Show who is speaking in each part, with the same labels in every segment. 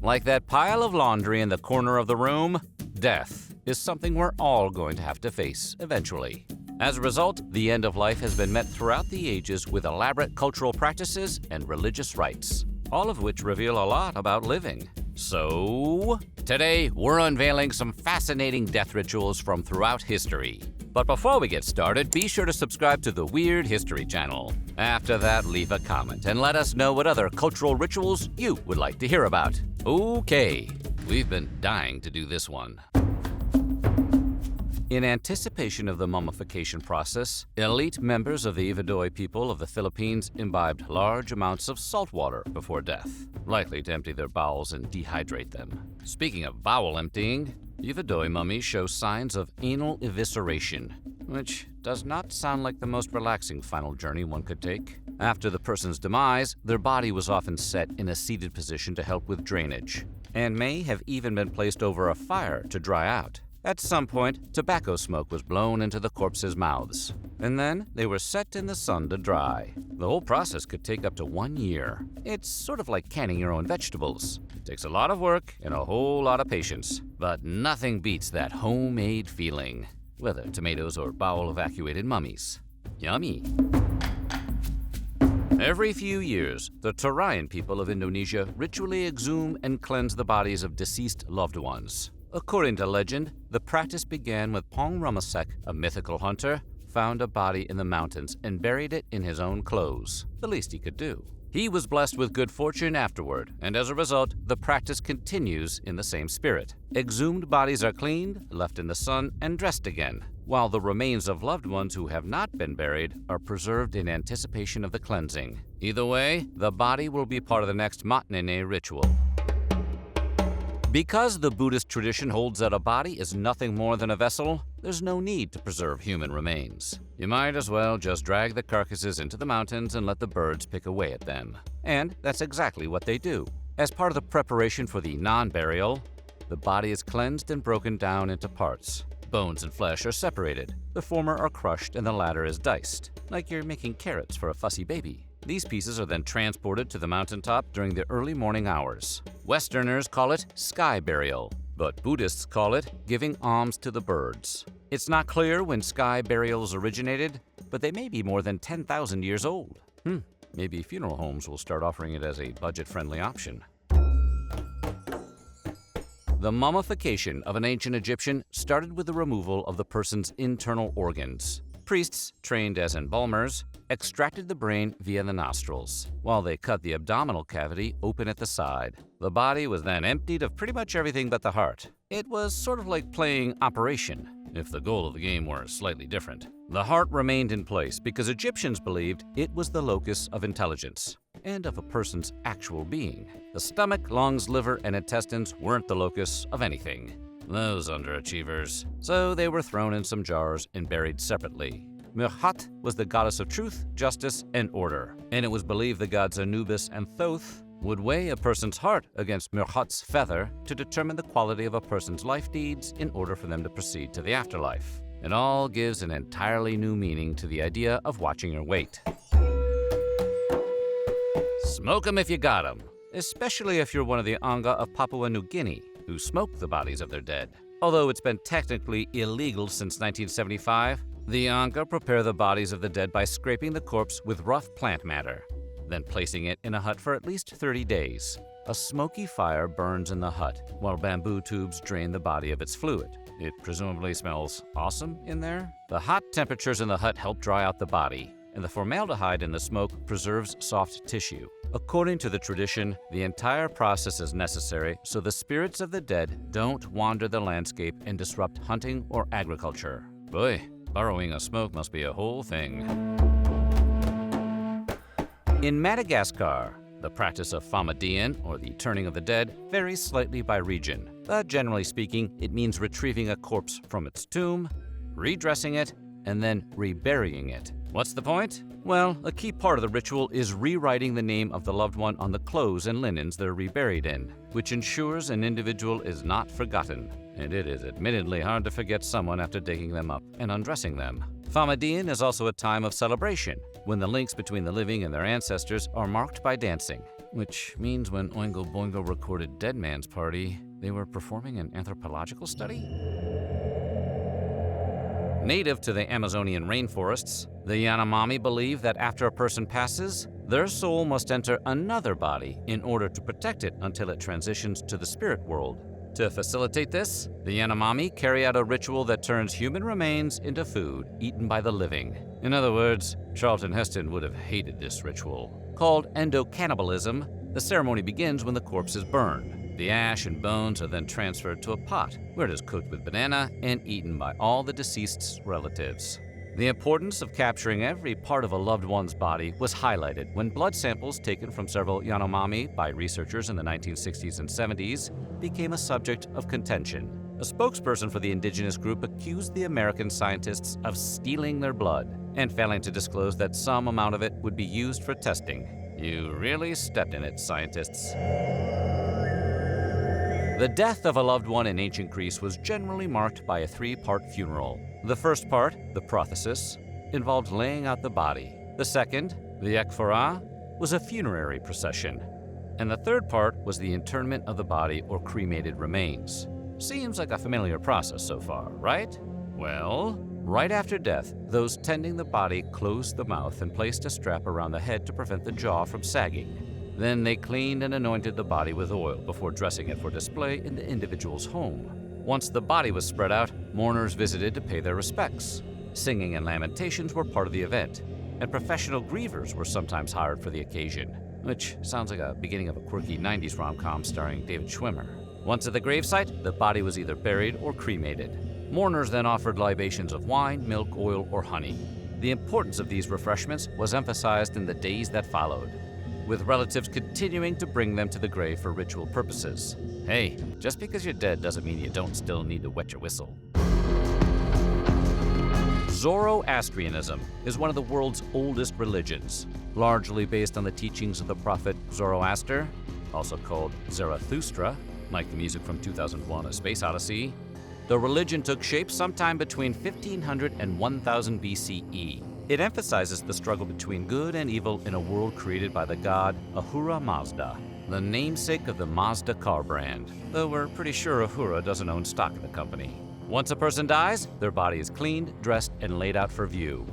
Speaker 1: Like that pile of laundry in the corner of the room, death is something we're all going to have to face eventually. As a result, the end of life has been met throughout the ages with elaborate cultural practices and religious rites, all of which reveal a lot about living. So, today we're unveiling some fascinating death rituals from throughout history. But before we get started, be sure to subscribe to the Weird History channel. After that, leave a comment and let us know what other cultural rituals you would like to hear about. Okay, we've been dying to do this one. In anticipation of the mummification process, elite members of the Ivadoy people of the Philippines imbibed large amounts of salt water before death, likely to empty their bowels and dehydrate them. Speaking of bowel emptying, Ivadoy mummies show signs of anal evisceration, which does not sound like the most relaxing final journey one could take. After the person's demise, their body was often set in a seated position to help with drainage, and may have even been placed over a fire to dry out. At some point, tobacco smoke was blown into the corpses' mouths, and then they were set in the sun to dry. The whole process could take up to 1 year. It's sort of like canning your own vegetables. It takes a lot of work and a whole lot of patience, but nothing beats that homemade feeling, whether tomatoes or bowel-evacuated mummies. Yummy! Every few years, the Torayan people of Indonesia ritually exhume and cleanse the bodies of deceased loved ones. According to legend, the practice began with Pong Ramasek, a mythical hunter, found a body in the mountains and buried it in his own clothes, the least he could do. He was blessed with good fortune afterward, and as a result, the practice continues in the same spirit. Exhumed bodies are cleaned, left in the sun, and dressed again, while the remains of loved ones who have not been buried are preserved in anticipation of the cleansing. Either way, the body will be part of the next Matnene ritual. Because the Buddhist tradition holds that a body is nothing more than a vessel, there's no need to preserve human remains. You might as well just drag the carcasses into the mountains and let the birds pick away at them. And that's exactly what they do. As part of the preparation for the non-burial, the body is cleansed and broken down into parts. Bones and flesh are separated. The former are crushed and the latter is diced, like you're making carrots for a fussy baby. These pieces are then transported to the mountaintop during the early morning hours. Westerners call it sky burial, but Buddhists call it giving alms to the birds. It's not clear when sky burials originated, but they may be more than 10,000 years old. Maybe funeral homes will start offering it as a budget-friendly option. The mummification of an ancient Egyptian started with the removal of the person's internal organs. Priests, trained as embalmers, extracted the brain via the nostrils, while they cut the abdominal cavity open at the side. The body was then emptied of pretty much everything but the heart. It was sort of like playing Operation, if the goal of the game were slightly different. The heart remained in place because Egyptians believed it was the locus of intelligence and of a person's actual being. The stomach, lungs, liver, and intestines weren't the locus of anything. Those underachievers. So they were thrown in some jars and buried separately. Murhat was the goddess of truth, justice, and order, and it was believed the gods Anubis and Thoth would weigh a person's heart against Murhat's feather to determine the quality of a person's life deeds in order for them to proceed to the afterlife. It all gives an entirely new meaning to the idea of watching your weight. Smoke 'em if you got 'em, especially if you're one of the Anga of Papua New Guinea, who smoke the bodies of their dead. Although it's been technically illegal since 1975, the Anga prepare the bodies of the dead by scraping the corpse with rough plant matter, then placing it in a hut for at least 30 days. A smoky fire burns in the hut, while bamboo tubes drain the body of its fluid. It presumably smells awesome in there. The hot temperatures in the hut help dry out the body, and the formaldehyde in the smoke preserves soft tissue. According to the tradition, the entire process is necessary so the spirits of the dead don't wander the landscape and disrupt hunting or agriculture. Boy, burrowing a smoke must be a whole thing. In Madagascar, the practice of famadian, or the turning of the dead, varies slightly by region. But generally speaking, it means retrieving a corpse from its tomb, redressing it, and then reburying it. What's the point? Well, a key part of the ritual is rewriting the name of the loved one on the clothes and linens they're reburied in, which ensures an individual is not forgotten. And it is admittedly hard to forget someone after digging them up and undressing them. Famadian is also a time of celebration, when the links between the living and their ancestors are marked by dancing. which means when Oingo Boingo recorded Dead Man's Party, they were performing an anthropological study? Native to the Amazonian rainforests, the Yanomami believe that after a person passes, their soul must enter another body in order to protect it until it transitions to the spirit world. To facilitate this, the Yanomami carry out a ritual that turns human remains into food eaten by the living. In other words, Charlton Heston would have hated this ritual. Called endocannibalism, the ceremony begins when the corpse is burned. The ash and bones are then transferred to a pot, where it is cooked with banana and eaten by all the deceased's relatives. The importance of capturing every part of a loved one's body was highlighted when blood samples taken from several Yanomami by researchers in the 1960s and 70s became a subject of contention. A spokesperson for the indigenous group accused the American scientists of stealing their blood and failing to disclose that some amount of it would be used for testing. You really stepped in it, scientists. The death of a loved one in ancient Greece was generally marked by a three-part funeral. The first part, the prothesis, involved laying out the body. The second, the ekphora, was a funerary procession. And the third part was the internment of the body or cremated remains. Seems like a familiar process so far, right? Well, right after death, those tending the body closed the mouth and placed a strap around the head to prevent the jaw from sagging. Then they cleaned and anointed the body with oil before dressing it for display in the individual's home. Once the body was spread out, mourners visited to pay their respects. Singing and lamentations were part of the event, and professional grievers were sometimes hired for the occasion, which sounds like a beginning of a quirky 90s rom-com starring David Schwimmer. Once at the gravesite, the body was either buried or cremated. Mourners then offered libations of wine, milk, oil, or honey. The importance of these refreshments was emphasized in the days that followed, with relatives continuing to bring them to the grave for ritual purposes. Hey, just because you're dead doesn't mean you don't still need to wet your whistle. Zoroastrianism is one of the world's oldest religions, largely based on the teachings of the prophet Zoroaster, also called Zarathustra, like the music from 2001: A Space Odyssey. The religion took shape sometime between 1500 and 1000 BCE. It emphasizes the struggle between good and evil in a world created by the god Ahura Mazda, the namesake of the Mazda car brand, though we're pretty sure Ahura doesn't own stock in the company. Once a person dies, their body is cleaned, dressed, and laid out for view.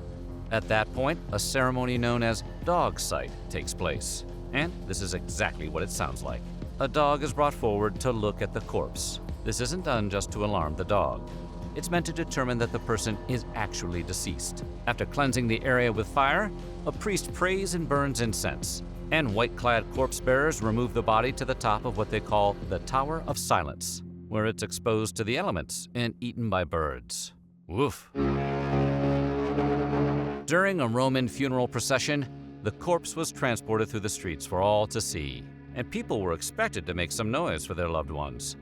Speaker 1: At that point, a ceremony known as dog sight takes place. And this is exactly what it sounds like. A dog is brought forward to look at the corpse. This isn't done just to alarm the dog. It's meant to determine that the person is actually deceased. After cleansing the area with fire, a priest prays and burns incense, and white-clad corpse bearers remove the body to the top of what they call the Tower of Silence, where it's exposed to the elements and eaten by birds. Woof. During a Roman funeral procession, the corpse was transported through the streets for all to see, and people were expected to make some noise for their loved ones,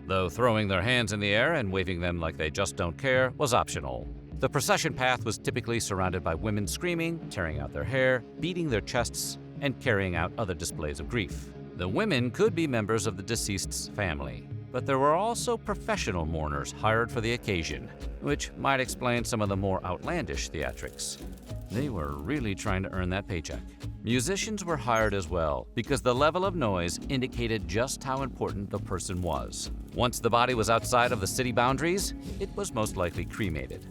Speaker 1: though throwing their hands in the air and waving them like they just don't care was optional. The procession path was typically surrounded by women screaming, tearing out their hair, beating their chests, and carrying out other displays of grief. The women could be members of the deceased's family, but there were also professional mourners hired for the occasion, which might explain some of the more outlandish theatrics. They were really trying to earn that paycheck. Musicians were hired as well, because the level of noise indicated just how important the person was. Once the body was outside of the city boundaries, it was most likely cremated,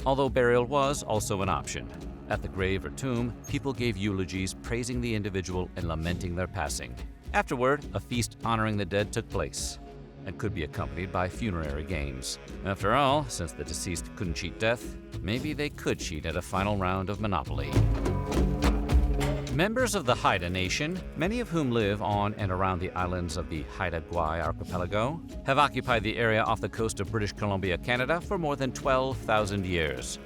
Speaker 1: although burial was also an option. At the grave or tomb, people gave eulogies praising the individual and lamenting their passing. Afterward, a feast honoring the dead took place, and could be accompanied by funerary games. After all, since the deceased couldn't cheat death, maybe they could cheat at a final round of Monopoly. Members of the Haida Nation, many of whom live on and around the islands of the Haida Gwaii archipelago, have occupied the area off the coast of British Columbia, Canada for more than 12,000 years,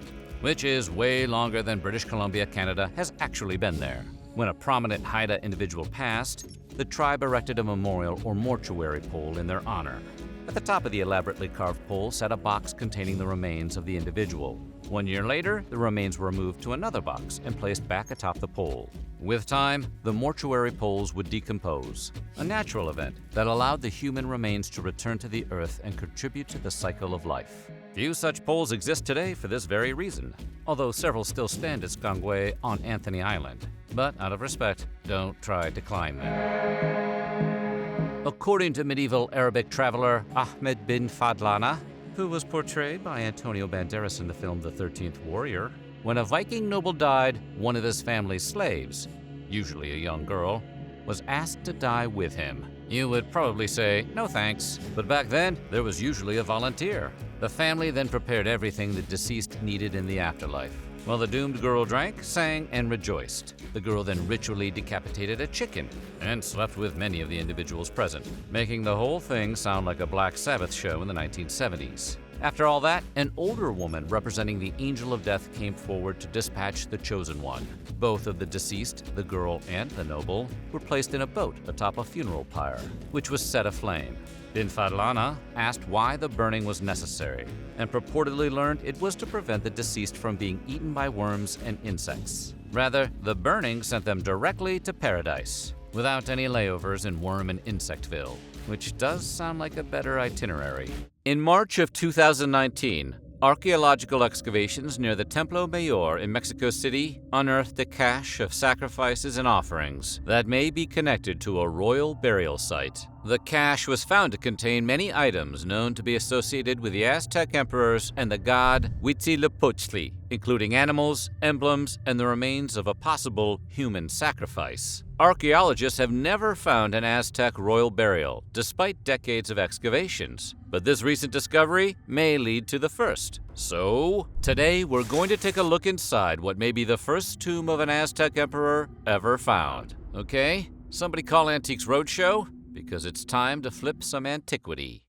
Speaker 1: which is way longer than British Columbia, Canada has actually been there. When a prominent Haida individual passed, the tribe erected a memorial or mortuary pole in their honor. At the top of the elaborately carved pole sat a box containing the remains of the individual. 1 year later, the remains were moved to another box and placed back atop the pole. With time, the mortuary poles would decompose, a natural event that allowed the human remains to return to the earth and contribute to the cycle of life. Few such poles exist today for this very reason, although several still stand at Skongwe on Anthony Island. But out of respect, don't try to climb them. According to medieval Arabic traveler Ahmed bin Fadlana, who was portrayed by Antonio Banderas in the film The 13th Warrior, when a Viking noble died, one of his family's slaves, usually a young girl, was asked to die with him. You would probably say, no thanks, but back then, there was usually a volunteer. The family then prepared everything the deceased needed in the afterlife. While the doomed girl drank, sang, and rejoiced, the girl then ritually decapitated a chicken and slept with many of the individuals present, making the whole thing sound like a Black Sabbath show in the 1970s. After all that, an older woman representing the angel of death came forward to dispatch the chosen one. Both of the deceased, the girl and the noble, were placed in a boat atop a funeral pyre, which was set aflame. Bin Fadlana asked why the burning was necessary, and purportedly learned it was to prevent the deceased from being eaten by worms and insects. Rather, the burning sent them directly to paradise, without any layovers in worm and insectville, which does sound like a better itinerary. In March of 2019, archaeological excavations near the Templo Mayor in Mexico City unearthed a cache of sacrifices and offerings that may be connected to a royal burial site. The cache was found to contain many items known to be associated with the Aztec emperors and the god Huitzilopochtli, including animals, emblems, and the remains of a possible human sacrifice. Archaeologists have never found an Aztec royal burial, despite decades of excavations, but this recent discovery may lead to the first. So, today we're going to take a look inside what may be the first tomb of an Aztec emperor ever found. Okay? Somebody call Antiques Roadshow, because it's time to flip some antiquity.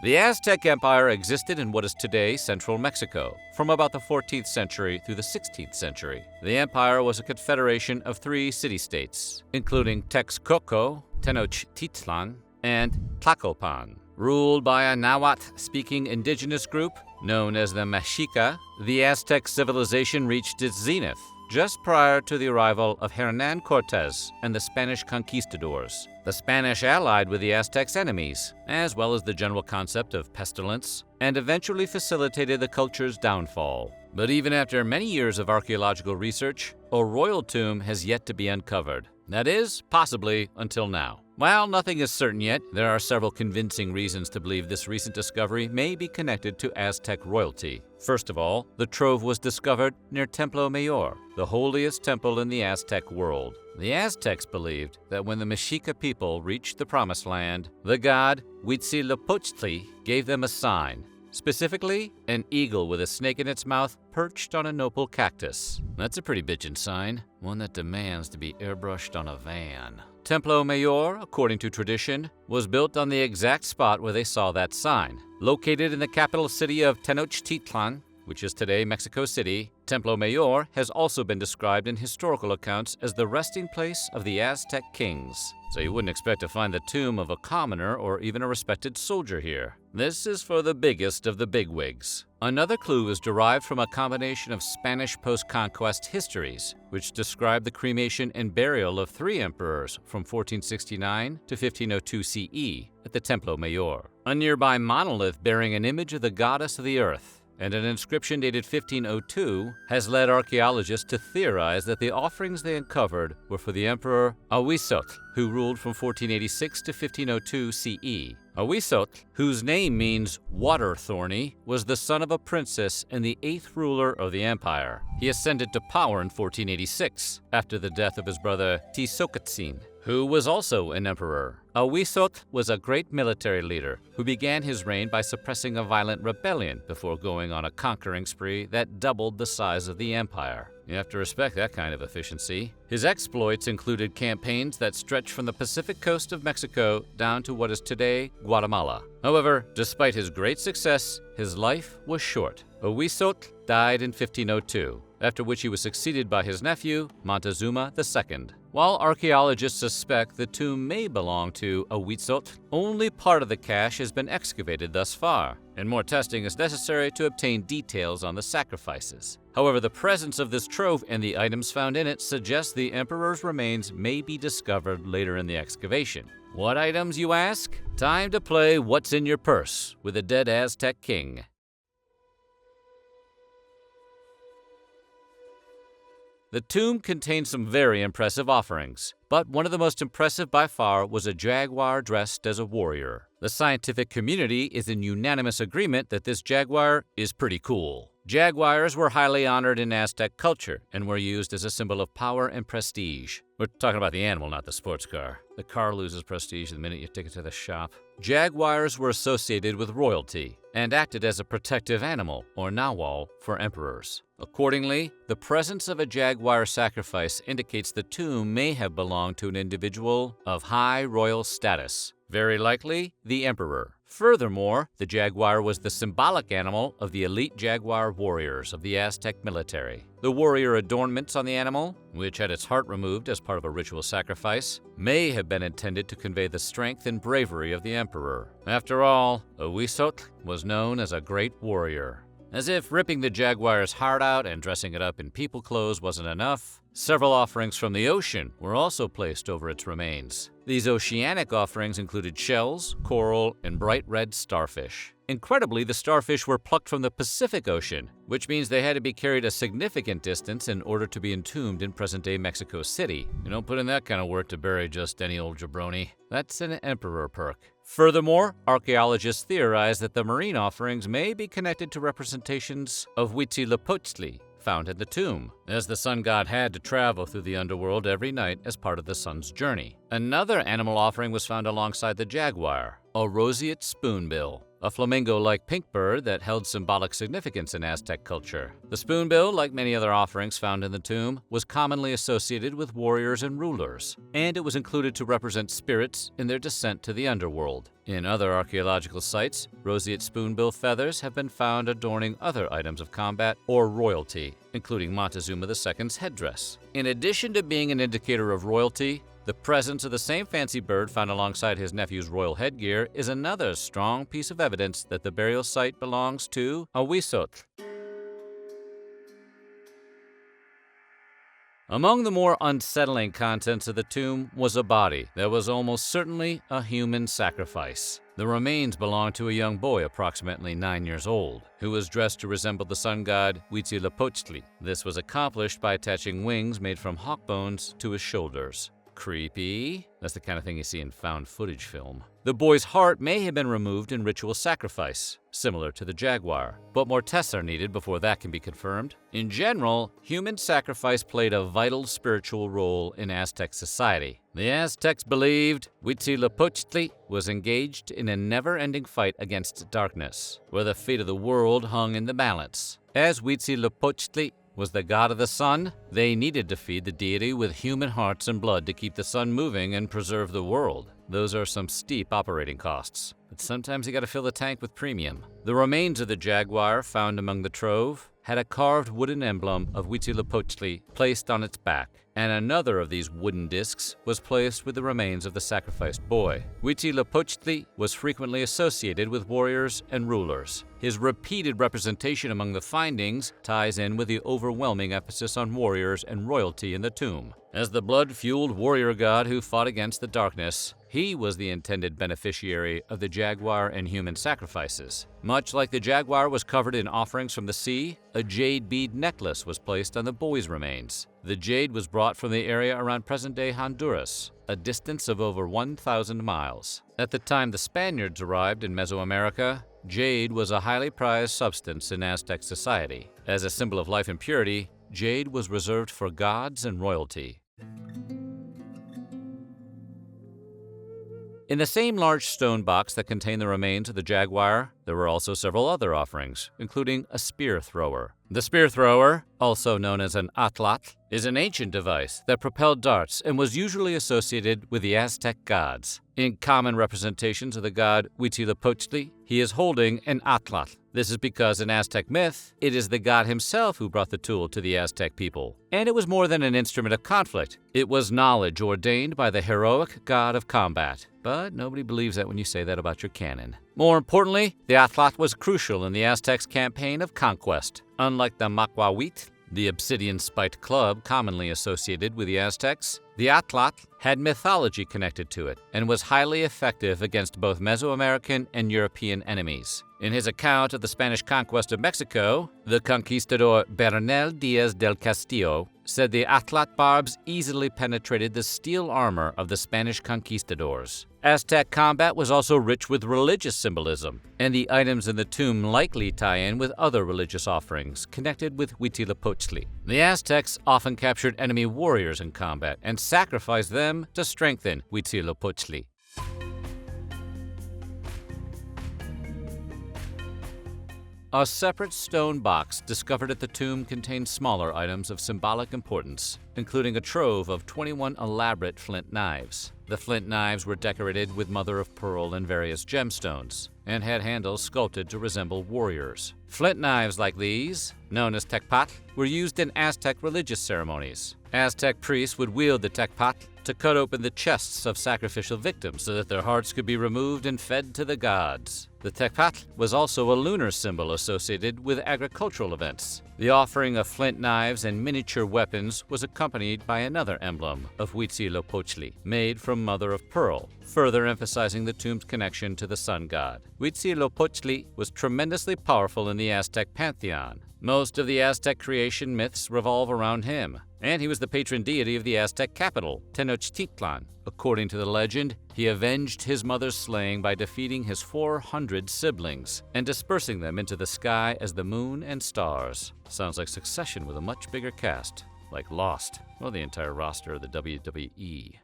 Speaker 1: The Aztec Empire existed in what is today central Mexico, from about the 14th century through the 16th century. The empire was a confederation of 3 city-states, including Texcoco, Tenochtitlan, and Tlacopan. Ruled by a Nahuatl-speaking indigenous group known as the Mexica, the Aztec civilization reached its zenith just prior to the arrival of Hernán Cortés and the Spanish conquistadors. The Spanish allied with the Aztecs' enemies, as well as the general concept of pestilence, and eventually facilitated the culture's downfall. But even after many years of archaeological research, a royal tomb has yet to be uncovered. That is, possibly until now. While nothing is certain yet, there are several convincing reasons to believe this recent discovery may be connected to Aztec royalty. First of all, the trove was discovered near Templo Mayor, the holiest temple in the Aztec world. The Aztecs believed that when the Mexica people reached the Promised Land, the god Huitzilopochtli gave them a sign. Specifically, an eagle with a snake in its mouth perched on a nopal cactus. That's a pretty bitchin' sign, one that demands to be airbrushed on a van. Templo Mayor, according to tradition, was built on the exact spot where they saw that sign. Located in the capital city of Tenochtitlan, which is today Mexico City, Templo Mayor has also been described in historical accounts as the resting place of the Aztec kings. So you wouldn't expect to find the tomb of a commoner or even a respected soldier here. This is for the biggest of the bigwigs. Another clue is derived from a combination of Spanish post-conquest histories, which describe the cremation and burial of 3 emperors from 1469 to 1502 CE at the Templo Mayor. A nearby monolith bearing an image of the goddess of the earth and an inscription dated 1502 has led archaeologists to theorize that the offerings they uncovered were for the Emperor Huitzilopochtli, who ruled from 1486 to 1502 CE. Huitzilopochtli, whose name means water thorny, was the son of a princess and the 8th ruler of the empire. He ascended to power in 1486 after the death of his brother Tzoc'tin, who was also an emperor. Huitzilopochtli was a great military leader who began his reign by suppressing a violent rebellion before going on a conquering spree that doubled the size of the empire. You have to respect that kind of efficiency. His exploits included campaigns that stretched from the Pacific coast of Mexico down to what is today Guatemala. However, despite his great success, his life was short. Huitzilopochtli died in 1502, after which he was succeeded by his nephew, Montezuma II. While archaeologists suspect the tomb may belong to a Huitzotl, only part of the cache has been excavated thus far, and more testing is necessary to obtain details on the sacrifices. However, the presence of this trove and the items found in it suggests the emperor's remains may be discovered later in the excavation. What items, you ask? Time to play What's in Your Purse with a dead Aztec king. The tomb contained some very impressive offerings, but one of the most impressive by far was a jaguar dressed as a warrior. The scientific community is in unanimous agreement that this jaguar is pretty cool. Jaguars were highly honored in Aztec culture and were used as a symbol of power and prestige. We're talking about the animal, not the sports car. The car loses prestige the minute you take it to the shop. Jaguars were associated with royalty and acted as a protective animal, or nawal, for emperors. Accordingly, the presence of a jaguar sacrifice indicates the tomb may have belonged to an individual of high royal status, very likely the emperor. Furthermore, the jaguar was the symbolic animal of the elite jaguar warriors of the Aztec military. The warrior adornments on the animal, which had its heart removed as part of a ritual sacrifice, may have been intended to convey the strength and bravery of the emperor. After all, a Huitzotl was known as a great warrior. As if ripping the jaguar's heart out and dressing it up in people clothes wasn't enough, several offerings from the ocean were also placed over its remains. These oceanic offerings included shells, coral, and bright red starfish. Incredibly, the starfish were plucked from the Pacific Ocean, which means they had to be carried a significant distance in order to be entombed in present-day Mexico City. You don't put in that kind of work to bury just any old jabroni. That's an emperor perk. Furthermore, archaeologists theorize that the marine offerings may be connected to representations of Huitzilopochtli, found in the tomb, as the sun god had to travel through the underworld every night as part of the sun's journey. Another animal offering was found alongside the jaguar, a roseate spoonbill, a flamingo-like pink bird that held symbolic significance in Aztec culture. The spoonbill, like many other offerings found in the tomb, was commonly associated with warriors and rulers, and it was included to represent spirits in their descent to the underworld. In other archaeological sites, roseate spoonbill feathers have been found adorning other items of combat or royalty, including Montezuma II's headdress. In addition to being an indicator of royalty, the presence of the same fancy bird found alongside his nephew's royal headgear is another strong piece of evidence that the burial site belongs to a Huitzotl. Among the more unsettling contents of the tomb was a body that was almost certainly a human sacrifice. The remains belonged to a young boy approximately 9 years old, who was dressed to resemble the sun god Huitzilopochtli. This was accomplished by attaching wings made from hawk bones to his shoulders. Creepy. That's the kind of thing you see in found footage film. The boy's heart may have been removed in ritual sacrifice, similar to the jaguar, but more tests are needed before that can be confirmed. In general, human sacrifice played a vital spiritual role in Aztec society. The Aztecs believed Huitzilopochtli was engaged in a never-ending fight against darkness, where the fate of the world hung in the balance. As Huitzilopochtli was the god of the sun, they needed to feed the deity with human hearts and blood to keep the sun moving and preserve the world. Those are some steep operating costs, but sometimes you gotta fill the tank with premium. The remains of the jaguar found among the trove had a carved wooden emblem of Huitzilopochtli placed on its back, and another of these wooden discs was placed with the remains of the sacrificed boy. Huitzilopochtli was frequently associated with warriors and rulers. His repeated representation among the findings ties in with the overwhelming emphasis on warriors and royalty in the tomb. As the blood-fueled warrior god who fought against the darkness, he was the intended beneficiary of the jaguar and human sacrifices. Much like the jaguar was covered in offerings from the sea, a jade bead necklace was placed on the boy's remains. The jade was brought from the area around present-day Honduras, a distance of over 1,000 miles. At the time the Spaniards arrived in Mesoamerica, jade was a highly prized substance in Aztec society. As a symbol of life and purity, jade was reserved for gods and royalty. In the same large stone box that contained the remains of the jaguar, There were also several other offerings, including a spear thrower. The spear thrower, also known as an atlatl, is an ancient device that propelled darts and was usually associated with the Aztec gods. In common representations of the god Huitzilopochtli, he is holding an atlatl. This is because in Aztec myth, it is the god himself who brought the tool to the Aztec people. And it was more than an instrument of conflict. It was knowledge ordained by the heroic god of combat. But nobody believes that when you say that about your canon. More importantly, the atlatl was crucial in the Aztecs' campaign of conquest. Unlike the macuahuitl, the obsidian-spiked club commonly associated with the Aztecs, the atlatl had mythology connected to it and was highly effective against both Mesoamerican and European enemies. In his account of the Spanish conquest of Mexico, the conquistador Bernal Diaz del Castillo said the atlatl barbs easily penetrated the steel armor of the Spanish conquistadors. Aztec combat was also rich with religious symbolism, and the items in the tomb likely tie in with other religious offerings connected with Huitzilopochtli. The Aztecs often captured enemy warriors in combat and sacrificed them to strengthen Huitzilopochtli. A separate stone box discovered at the tomb contained smaller items of symbolic importance, including a trove of 21 elaborate flint knives. The flint knives were decorated with mother-of-pearl and various gemstones, and had handles sculpted to resemble warriors. Flint knives like these, known as tecpatl, were used in Aztec religious ceremonies. Aztec priests would wield the tecpatl to cut open the chests of sacrificial victims so that their hearts could be removed and fed to the gods. The tecpatl was also a lunar symbol associated with agricultural events. The offering of flint knives and miniature weapons was accompanied by another emblem of Huitzilopochtli, made from mother-of-pearl, further emphasizing the tomb's connection to the sun god. Huitzilopochtli was tremendously powerful in the Aztec pantheon. Most of the Aztec creation myths revolve around him, and he was the patron deity of the Aztec capital, Tenochtitlan. According to the legend, he avenged his mother's slaying by defeating his 400 siblings and dispersing them into the sky as the moon and stars. Sounds like Succession with a much bigger cast, like Lost, or the entire roster of the WWE.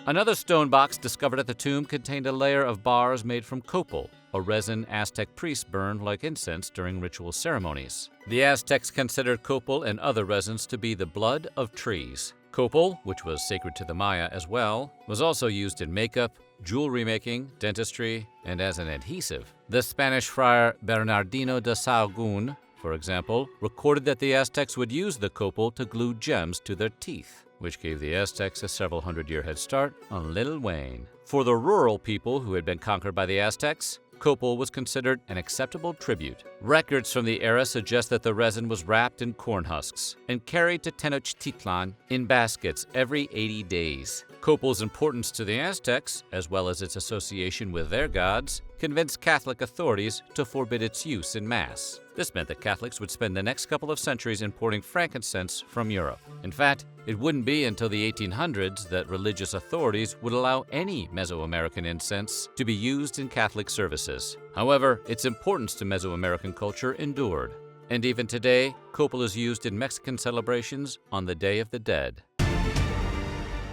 Speaker 1: Another stone box discovered at the tomb contained a layer of bars made from copal, a resin Aztec priests burned like incense during ritual ceremonies. The Aztecs considered copal and other resins to be the blood of trees. Copal, which was sacred to the Maya as well, was also used in makeup, jewelry making, dentistry, and as an adhesive. The Spanish friar Bernardino de Sahagún, for example, recorded that the Aztecs would use the copal to glue gems to their teeth, which gave the Aztecs a several hundred-year head start on Lil Wayne. For the rural people who had been conquered by the Aztecs, copal was considered an acceptable tribute. Records from the era suggest that the resin was wrapped in corn husks and carried to Tenochtitlan in baskets every 80 days. Copal's importance to the Aztecs, as well as its association with their gods, convinced Catholic authorities to forbid its use in Mass. This meant that Catholics would spend the next couple of centuries importing frankincense from Europe. In fact, it wouldn't be until the 1800s that religious authorities would allow any Mesoamerican incense to be used in Catholic services. However, its importance to Mesoamerican culture endured, and even today, copal is used in Mexican celebrations on the Day of the Dead.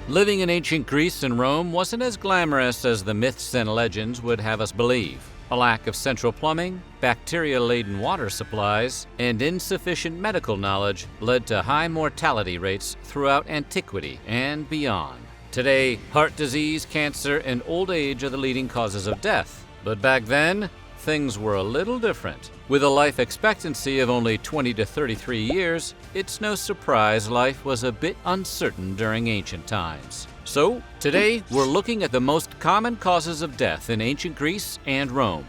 Speaker 1: Living in ancient Greece and Rome wasn't as glamorous as the myths and legends would have us believe. A lack of central plumbing, bacteria-laden water supplies, and insufficient medical knowledge led to high mortality rates throughout antiquity and beyond. Today, heart disease, cancer, and old age are the leading causes of death. But back then, things were a little different. With a life expectancy of only 20 to 33 years, it's no surprise life was a bit uncertain during ancient times. So, today we're looking at the most common causes of death in ancient Greece and Rome.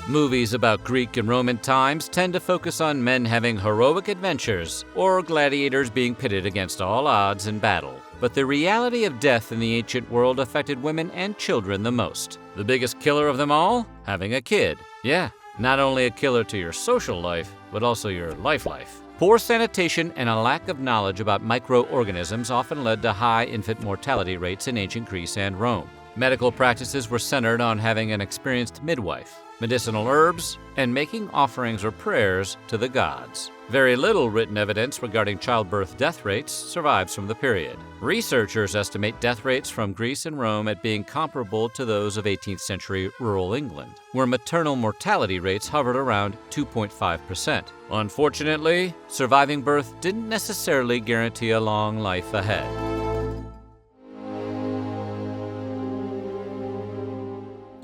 Speaker 1: Movies about Greek and Roman times tend to focus on men having heroic adventures or gladiators being pitted against all odds in battle. But the reality of death in the ancient world affected women and children the most. The biggest killer of them all? Having a kid. Yeah, not only a killer to your social life, but also your life. Poor sanitation and a lack of knowledge about microorganisms often led to high infant mortality rates in ancient Greece and Rome. Medical practices were centered on having an experienced midwife, medicinal herbs, and making offerings or prayers to the gods. Very little written evidence regarding childbirth death rates survives from the period. Researchers estimate death rates from Greece and Rome at being comparable to those of 18th century rural England, where maternal mortality rates hovered around 2.5%. Unfortunately, surviving birth didn't necessarily guarantee a long life ahead.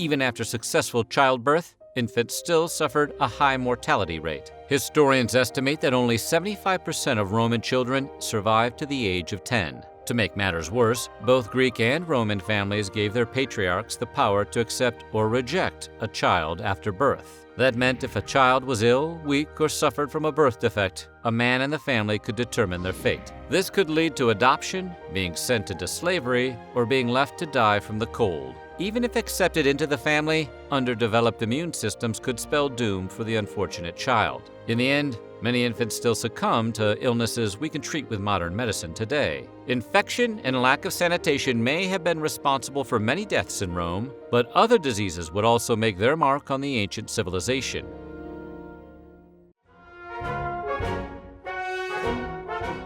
Speaker 1: Even after successful childbirth, infants still suffered a high mortality rate. Historians estimate that only 75% of Roman children survived to the age of 10. To make matters worse, both Greek and Roman families gave their patriarchs the power to accept or reject a child after birth. That meant if a child was ill, weak, or suffered from a birth defect, a man in the family could determine their fate. This could lead to adoption, being sent into slavery, or being left to die from the cold. Even if accepted into the family, underdeveloped immune systems could spell doom for the unfortunate child. In the end, many infants still succumb to illnesses we can treat with modern medicine today. Infection and lack of sanitation may have been responsible for many deaths in Rome, but other diseases would also make their mark on the ancient civilization.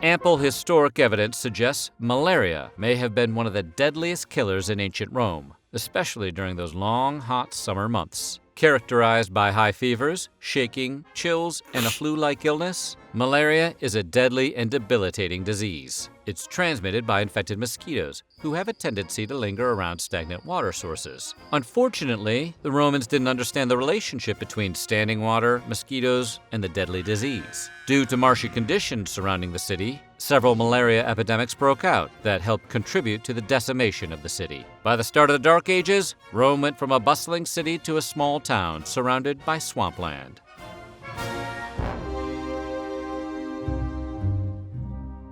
Speaker 1: Ample historic evidence suggests malaria may have been one of the deadliest killers in ancient Rome, especially during those long, hot summer months. Characterized by high fevers, shaking, chills, and a flu-like illness, malaria is a deadly and debilitating disease. It's transmitted by infected mosquitoes, who have a tendency to linger around stagnant water sources. Unfortunately, the Romans didn't understand the relationship between standing water, mosquitoes, and the deadly disease. Due to marshy conditions surrounding the city, several malaria epidemics broke out that helped contribute to the decimation of the city. By the start of the Dark Ages, Rome went from a bustling city to a small town surrounded by swampland.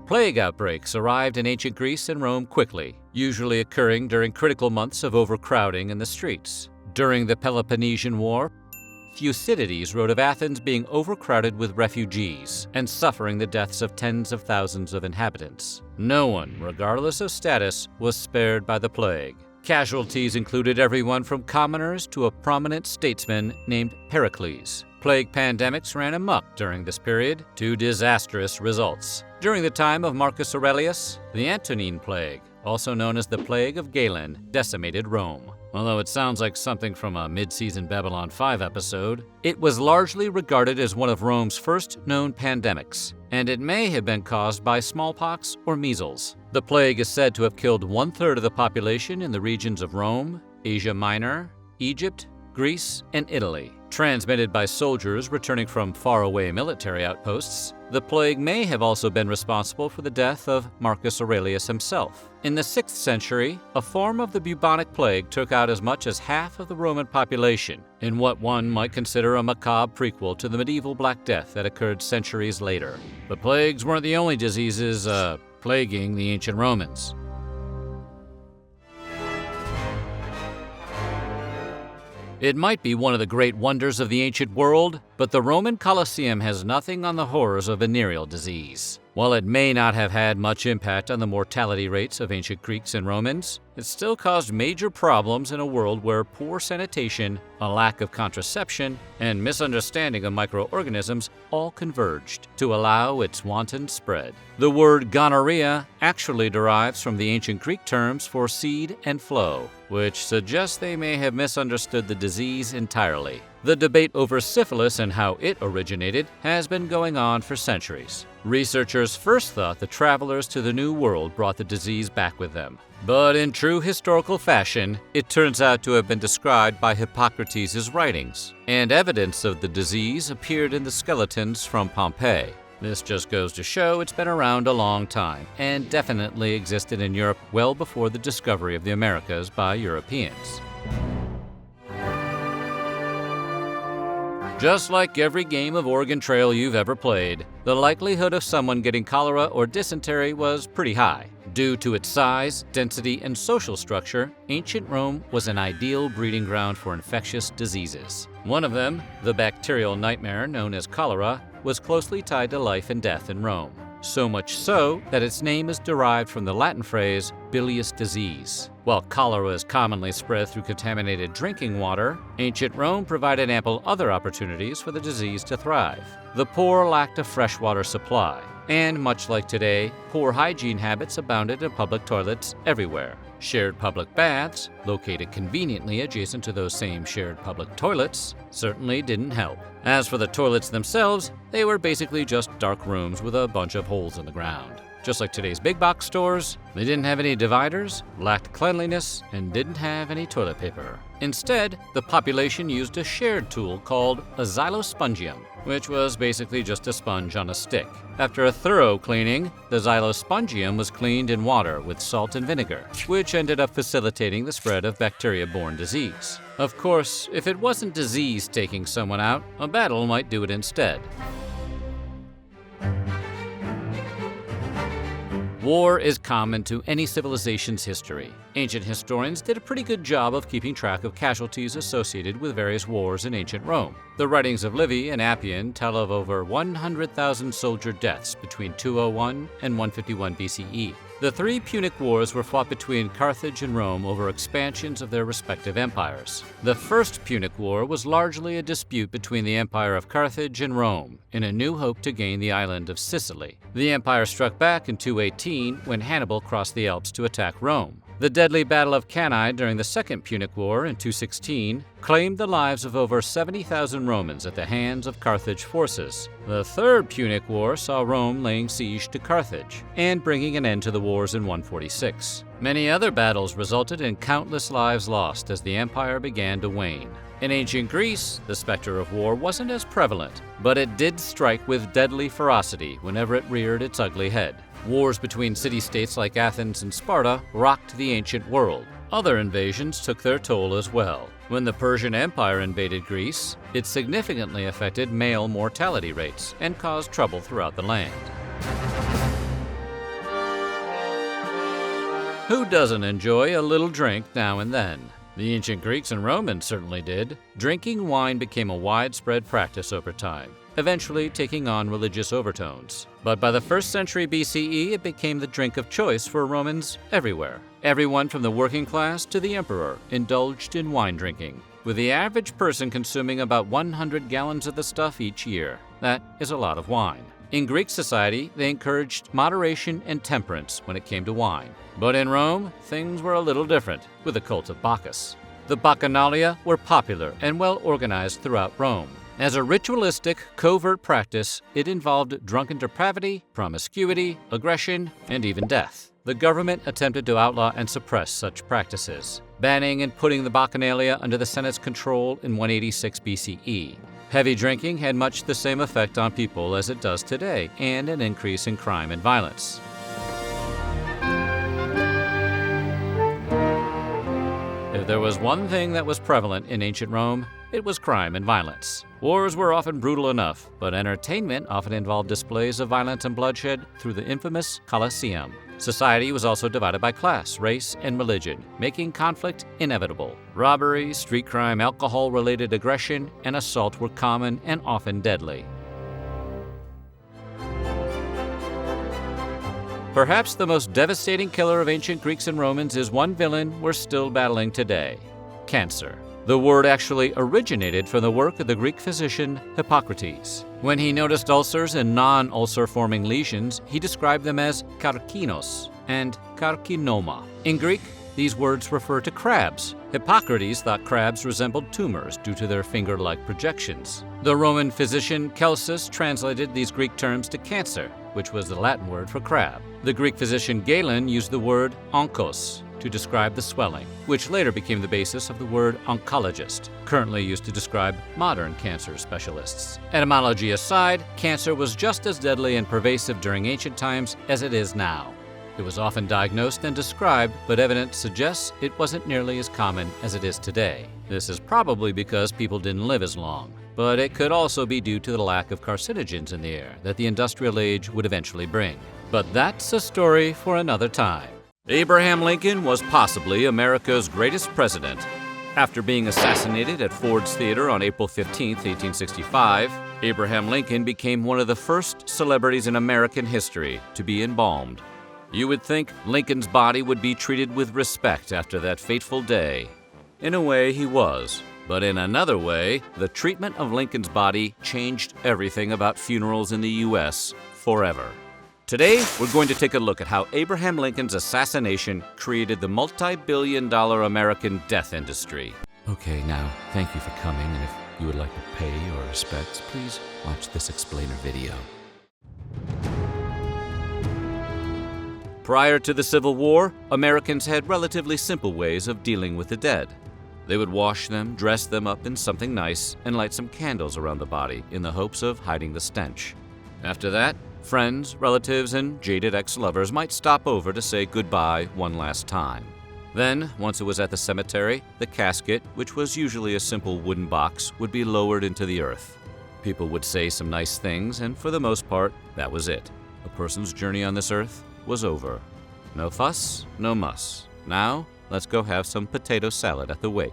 Speaker 1: Plague outbreaks arrived in ancient Greece and Rome quickly, usually occurring during critical months of overcrowding in the streets. During the Peloponnesian War, Thucydides wrote of Athens being overcrowded with refugees and suffering the deaths of tens of thousands of inhabitants. No one, regardless of status, was spared by the plague. Casualties included everyone from commoners to a prominent statesman named Pericles. Plague pandemics ran amok during this period to disastrous results. During the time of Marcus Aurelius, the Antonine Plague, also known as the Plague of Galen, decimated Rome. Although it sounds like something from a mid-season Babylon 5 episode, it was largely regarded as one of Rome's first known pandemics, and it may have been caused by smallpox or measles. The plague is said to have killed 1/3 of the population in the regions of Rome, Asia Minor, Egypt, Greece, and Italy. Transmitted by soldiers returning from faraway military outposts, the plague may have also been responsible for the death of Marcus Aurelius himself. In the 6th century, a form of the bubonic plague took out as much as half of the Roman population, in what one might consider a macabre prequel to the medieval Black Death that occurred centuries later. But plagues weren't the only diseases plaguing the ancient Romans. It might be one of the great wonders of the ancient world, but the Roman Colosseum has nothing on the horrors of venereal disease. While it may not have had much impact on the mortality rates of ancient Greeks and Romans, it still caused major problems in a world where poor sanitation, a lack of contraception, and misunderstanding of microorganisms all converged to allow its wanton spread. The word gonorrhea actually derives from the ancient Greek terms for seed and flow, which suggests they may have misunderstood the disease entirely. The debate over syphilis and how it originated has been going on for centuries. Researchers first thought the travelers to the New World brought the disease back with them. But in true historical fashion, it turns out to have been described by Hippocrates' writings, and evidence of the disease appeared in the skeletons from Pompeii. This just goes to show it's been around a long time, and definitely existed in Europe well before the discovery of the Americas by Europeans. Just like every game of Oregon Trail you've ever played, the likelihood of someone getting cholera or dysentery was pretty high. Due to its size, density, and social structure, ancient Rome was an ideal breeding ground for infectious diseases. One of them, the bacterial nightmare known as cholera, was closely tied to life and death in Rome. so much so that its name is derived from the Latin phrase bilious disease. While cholera is commonly spread through contaminated drinking water, ancient Rome provided ample other opportunities for the disease to thrive. The poor lacked a freshwater supply, and much like today, poor hygiene habits abounded in public toilets everywhere. Shared public baths, located conveniently adjacent to those same shared public toilets, certainly didn't help. As for the toilets themselves, they were basically just dark rooms with a bunch of holes in the ground. Just like today's big box stores, they didn't have any dividers, lacked cleanliness, and didn't have any toilet paper. Instead, the population used a shared tool called a xylospongium, which was basically just a sponge on a stick. After a thorough cleaning, the xylospongium was cleaned in water with salt and vinegar, which ended up facilitating the spread of bacteria-borne disease. Of course, if it wasn't disease taking someone out, a battle might do it instead. War is common to any civilization's history. Ancient historians did a pretty good job of keeping track of casualties associated with various wars in ancient Rome. The writings of Livy and Appian tell of over 100,000 soldier deaths between 201 and 151 BCE. The three Punic Wars were fought between Carthage and Rome over expansions of their respective empires. The First Punic War was largely a dispute between the Empire of Carthage and Rome, in a new hope to gain the island of Sicily. The empire struck back in 218 when Hannibal crossed the Alps to attack Rome. The deadly Battle of Cannae during the Second Punic War in 216 claimed the lives of over 70,000 Romans at the hands of Carthage forces. The Third Punic War saw Rome laying siege to Carthage and bringing an end to the wars in 146. Many other battles resulted in countless lives lost as the empire began to wane. In ancient Greece, the specter of war wasn't as prevalent, but it did strike with deadly ferocity whenever it reared its ugly head. Wars between city-states like Athens and Sparta rocked the ancient world. Other invasions took their toll as well. When the Persian Empire invaded Greece, it significantly affected male mortality rates and caused trouble throughout the land. Who doesn't enjoy a little drink now and then? The ancient Greeks and Romans certainly did. Drinking wine became a widespread practice over time, eventually taking on religious overtones. But by the 1st century BCE, it became the drink of choice for Romans everywhere. Everyone from the working class to the emperor indulged in wine drinking, with the average person consuming about 100 gallons of the stuff each year. That is a lot of wine. In Greek society, they encouraged moderation and temperance when it came to wine. But in Rome, things were a little different, with the cult of Bacchus. The Bacchanalia were popular and well organized throughout Rome. As a ritualistic, covert practice, it involved drunken depravity, promiscuity, aggression, and even death. The government attempted to outlaw and suppress such practices, banning and putting the Bacchanalia under the Senate's control in 186 BCE. Heavy drinking had much the same effect on people as it does today, and an increase in crime and violence. If there was one thing that was prevalent in ancient Rome, it was crime and violence. Wars were often brutal enough, but entertainment often involved displays of violence and bloodshed through the infamous Colosseum. Society was also divided by class, race, and religion, making conflict inevitable. Robbery, street crime, alcohol-related aggression, and assault were common and often deadly. Perhaps the most devastating killer of ancient Greeks and Romans is one villain we're still battling today: cancer. The word actually originated from the work of the Greek physician Hippocrates. When he noticed ulcers and non-ulcer-forming lesions, he described them as karkinos and karkinoma. In Greek, these words refer to crabs. Hippocrates thought crabs resembled tumors due to their finger-like projections. The Roman physician Celsus translated these Greek terms to cancer, which was the Latin word for crab. The Greek physician Galen used the word onkos to describe the swelling, which later became the basis of the word oncologist, currently used to describe modern cancer specialists. Etymology aside, cancer was just as deadly and pervasive during ancient times as it is now. It was often diagnosed and described, but evidence suggests it wasn't nearly as common as it is today. This is probably because people didn't live as long, but it could also be due to the lack of carcinogens in the air that the industrial age would eventually bring. But that's a story for another time. Abraham Lincoln was possibly America's greatest president. After being assassinated at Ford's Theater on April 15, 1865, Abraham Lincoln became one of the first celebrities in American history to be embalmed. You would think Lincoln's body would be treated with respect after that fateful day. In a way, he was. But in another way, the treatment of Lincoln's body changed everything about funerals in the U.S. forever. Today, we're going to take a look at how Abraham Lincoln's assassination created the multi-billion-dollar American death industry. Okay, now, thank you for coming, and if you would like to pay your respects, please watch this explainer video. Prior to the Civil War, Americans had relatively simple ways of dealing with the dead. They would wash them, dress them up in something nice, and light some candles around the body in the hopes of hiding the stench. After that, friends, relatives, and jaded ex-lovers might stop over to say goodbye one last time. Then, once it was at the cemetery, the casket, which was usually a simple wooden box, would be lowered into the earth. People would say some nice things, and for the most part, that was it. A person's journey on this earth was over. No fuss, no muss. Now, let's go have some potato salad at the wake.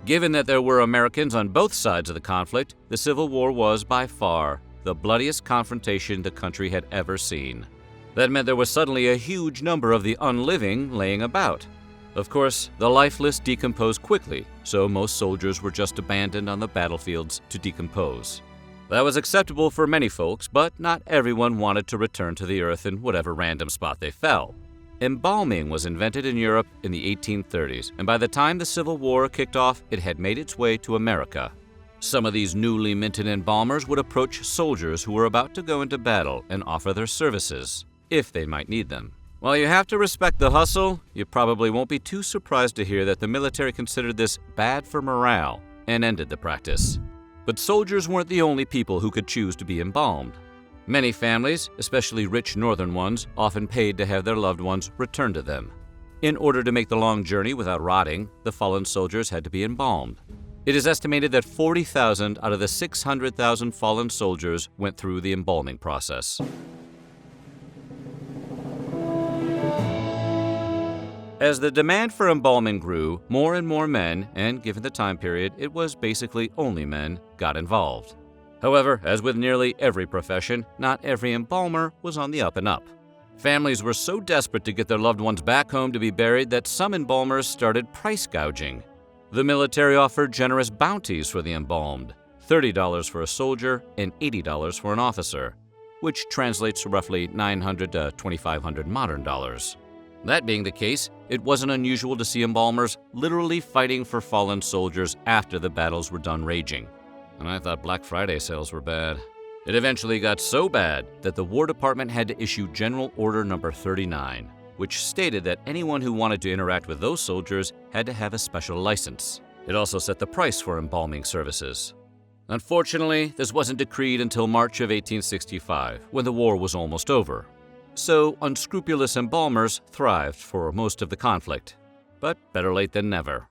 Speaker 1: Given that there were Americans on both sides of the conflict, the Civil War was by far the bloodiest confrontation the country had ever seen. That meant there was suddenly a huge number of the unliving laying about. Of course, the lifeless decompose quickly, so most soldiers were just abandoned on the battlefields to decompose. That was acceptable for many folks, but not everyone wanted to return to the earth in whatever random spot they fell. Embalming was invented in Europe in the 1830s, and by the time the Civil War kicked off, it had made its way to America. Some of these newly minted embalmers would approach soldiers who were about to go into battle and offer their services, if they might need them. While you have to respect the hustle, you probably won't be too surprised to hear that the military considered this bad for morale and ended the practice. But soldiers weren't the only people who could choose to be embalmed. Many families, especially rich northern ones, often paid to have their loved ones returned to them. In order to make the long journey without rotting, the fallen soldiers had to be embalmed. It is estimated that 40,000 out of the 600,000 fallen soldiers went through the embalming process. As the demand for embalming grew, more and more men, and given the time period, it was basically only men, got involved. However, as with nearly every profession, not every embalmer was on the up and up. Families were so desperate to get their loved ones back home to be buried that some embalmers started price gouging. The military offered generous bounties for the embalmed, $30 for a soldier and $80 for an officer, which translates to roughly $900 to $2,500 modern dollars. That being the case, it wasn't unusual to see embalmers literally fighting for fallen soldiers after the battles were done raging. And I thought Black Friday sales were bad. It eventually got so bad that the War Department had to issue General Order No. 39, which stated that anyone who wanted to interact with those soldiers had to have a special license. It also set the price for embalming services. Unfortunately, this wasn't decreed until March of 1865, when the war was almost over. So unscrupulous embalmers thrived for most of the conflict. But better late than never.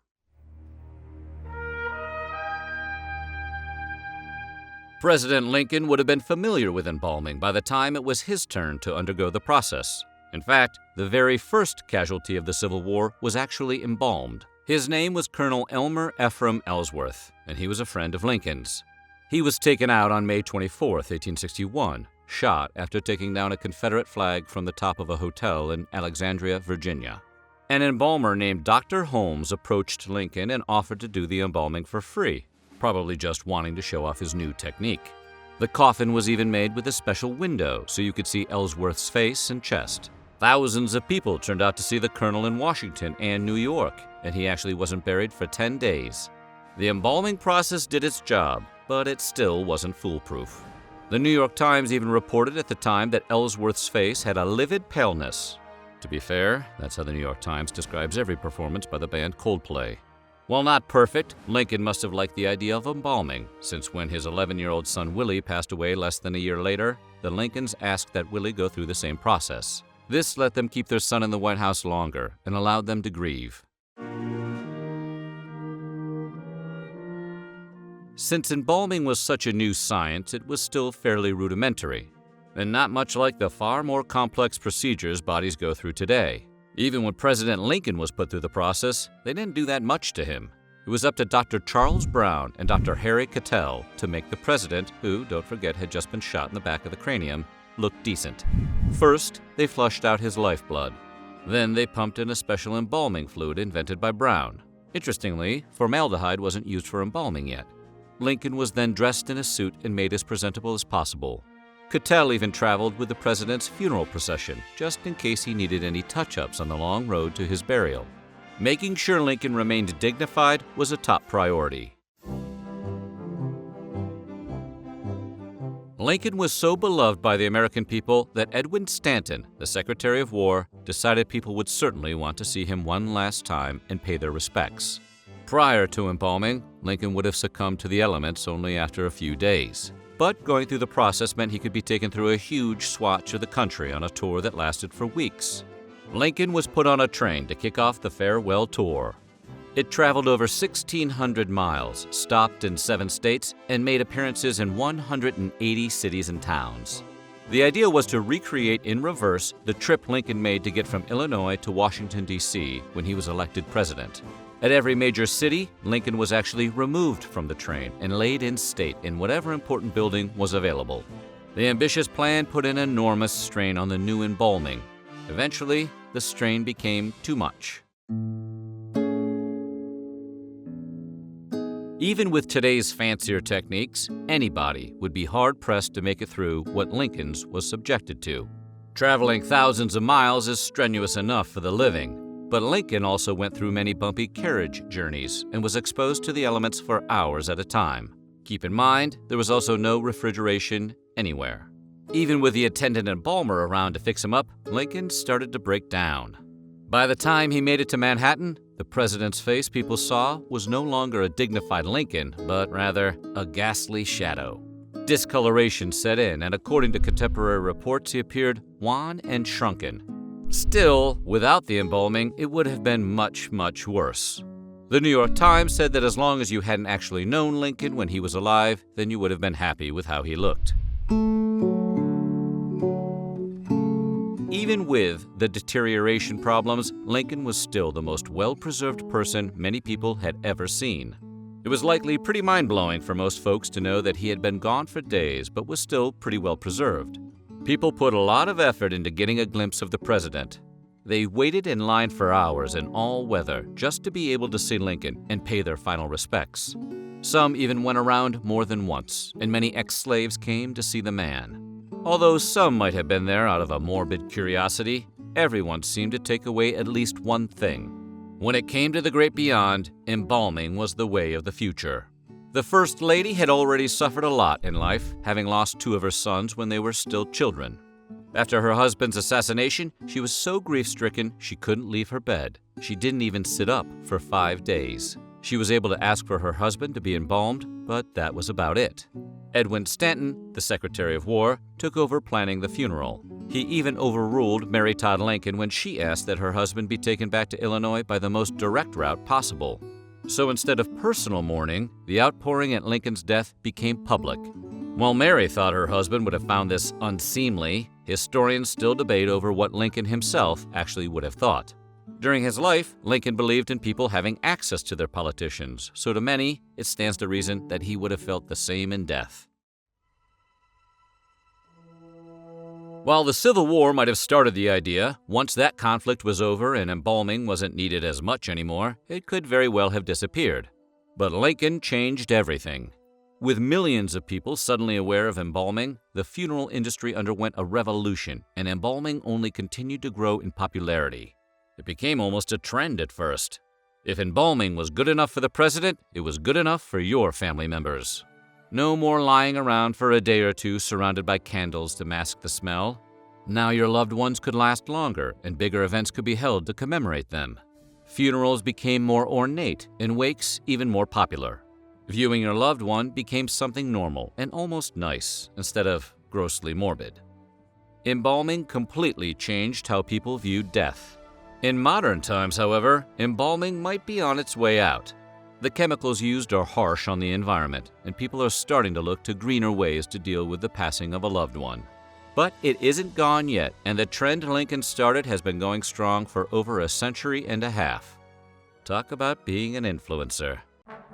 Speaker 1: President Lincoln would have been familiar with embalming by the time it was his turn to undergo the process. In fact, the very first casualty of the Civil War was actually embalmed. His name was Colonel Elmer Ephraim Ellsworth, and he was a friend of Lincoln's. He was taken out on May 24, 1861, shot after taking down a Confederate flag from the top of a hotel in Alexandria, Virginia. An embalmer named Dr. Holmes approached Lincoln and offered to do the embalming for free, probably just wanting to show off his new technique. The coffin was even made with a special window so you could see Ellsworth's face and chest. Thousands of people turned out to see the colonel in Washington and New York, and he actually wasn't buried for 10 days. The embalming process did its job, but it still wasn't foolproof. The New York Times even reported at the time that Ellsworth's face had a livid paleness. To be fair, that's how the New York Times describes every performance by the band Coldplay. While not perfect, Lincoln must have liked the idea of embalming, since when his 11-year-old son Willie passed away less than a year later, the Lincolns asked that Willie go through the same process. This let them keep their son in the White House longer and allowed them to grieve. Since embalming was such a new science, it was still fairly rudimentary, and not much like the far more complex procedures bodies go through today. Even when President Lincoln was put through the process, they didn't do that much to him. It was up to Dr. Charles Brown and Dr. Harry Cattell to make the president, who, don't forget, had just been shot in the back of the cranium, look decent. First, they flushed out his lifeblood. Then they pumped in a special embalming fluid invented by Brown. Interestingly, formaldehyde wasn't used for embalming yet. Lincoln was then dressed in a suit and made as presentable as possible. Cattell even traveled with the president's funeral procession, just in case he needed any touch-ups on the long road to his burial. Making sure Lincoln remained dignified was a top priority. Lincoln was so beloved by the American people that Edwin Stanton, the Secretary of War, decided people would certainly want to see him one last time and pay their respects. Prior to embalming, Lincoln would have succumbed to the elements only after a few days. But going through the process meant he could be taken through a huge swatch of the country on a tour that lasted for weeks. Lincoln was put on a train to kick off the farewell tour. It traveled over 1,600 miles, stopped in 7 states, and made appearances in 180 cities and towns. The idea was to recreate in reverse the trip Lincoln made to get from Illinois to Washington, D.C. when he was elected president. At every major city, Lincoln was actually removed from the train and laid in state in whatever important building was available. The ambitious plan put an enormous strain on the new embalming. Eventually, the strain became too much. Even with today's fancier techniques, anybody would be hard-pressed to make it through what Lincoln's was subjected to. Traveling thousands of miles is strenuous enough for the living, but Lincoln also went through many bumpy carriage journeys and was exposed to the elements for hours at a time. Keep in mind, there was also no refrigeration anywhere. Even with the attendant embalmer around to fix him up, Lincoln started to break down. By the time he made it to Manhattan, the president's face people saw was no longer a dignified Lincoln, but rather a ghastly shadow. Discoloration set in, and according to contemporary reports, he appeared wan and shrunken. Still, without the embalming, it would have been much, much worse. The New York Times said that as long as you hadn't actually known Lincoln when he was alive, then you would have been happy with how he looked. Even with the deterioration problems, Lincoln was still the most well-preserved person many people had ever seen. It was likely pretty mind-blowing for most folks to know that he had been gone for days but was still pretty well preserved. People put a lot of effort into getting a glimpse of the president. They waited in line for hours in all weather just to be able to see Lincoln and pay their final respects. Some even went around more than once, and many ex-slaves came to see the man. Although some might have been there out of a morbid curiosity, everyone seemed to take away at least one thing. When it came to the great beyond, embalming was the way of the future. The First Lady had already suffered a lot in life, having lost 2 of her sons when they were still children. After her husband's assassination, she was so grief-stricken she couldn't leave her bed. She didn't even sit up for 5 days. She was able to ask for her husband to be embalmed, but that was about it. Edwin Stanton, the Secretary of War, took over planning the funeral. He even overruled Mary Todd Lincoln when she asked that her husband be taken back to Illinois by the most direct route possible. So instead of personal mourning, the outpouring at Lincoln's death became public. While Mary thought her husband would have found this unseemly, historians still debate over what Lincoln himself actually would have thought. During his life, Lincoln believed in people having access to their politicians, so to many, it stands to reason that he would have felt the same in death. While the Civil War might have started the idea, once that conflict was over and embalming wasn't needed as much anymore, it could very well have disappeared. But Lincoln changed everything. With millions of people suddenly aware of embalming, the funeral industry underwent a revolution, and embalming only continued to grow in popularity. It became almost a trend at first. If embalming was good enough for the president, it was good enough for your family members. No more lying around for a day or two surrounded by candles to mask the smell. Now your loved ones could last longer, and bigger events could be held to commemorate them. Funerals became more ornate, and wakes even more popular. Viewing your loved one became something normal and almost nice, instead of grossly morbid. Embalming completely changed how people viewed death. In modern times, however, embalming might be on its way out. The chemicals used are harsh on the environment, and people are starting to look to greener ways to deal with the passing of a loved one. But it isn't gone yet, and the trend Lincoln started has been going strong for over a century and a half. Talk about being an influencer.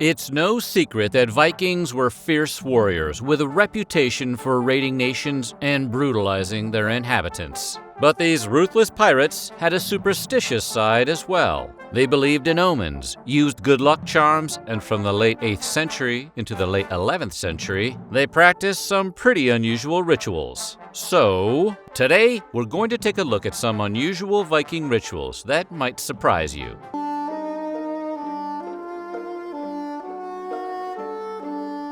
Speaker 1: It's no secret that Vikings were fierce warriors with a reputation for raiding nations and brutalizing their inhabitants. But these ruthless pirates had a superstitious side as well. They believed in omens, used good luck charms, and from the late 8th century into the late 11th century, they practiced some pretty unusual rituals. So, today we're going to take a look at some unusual Viking rituals that might surprise you.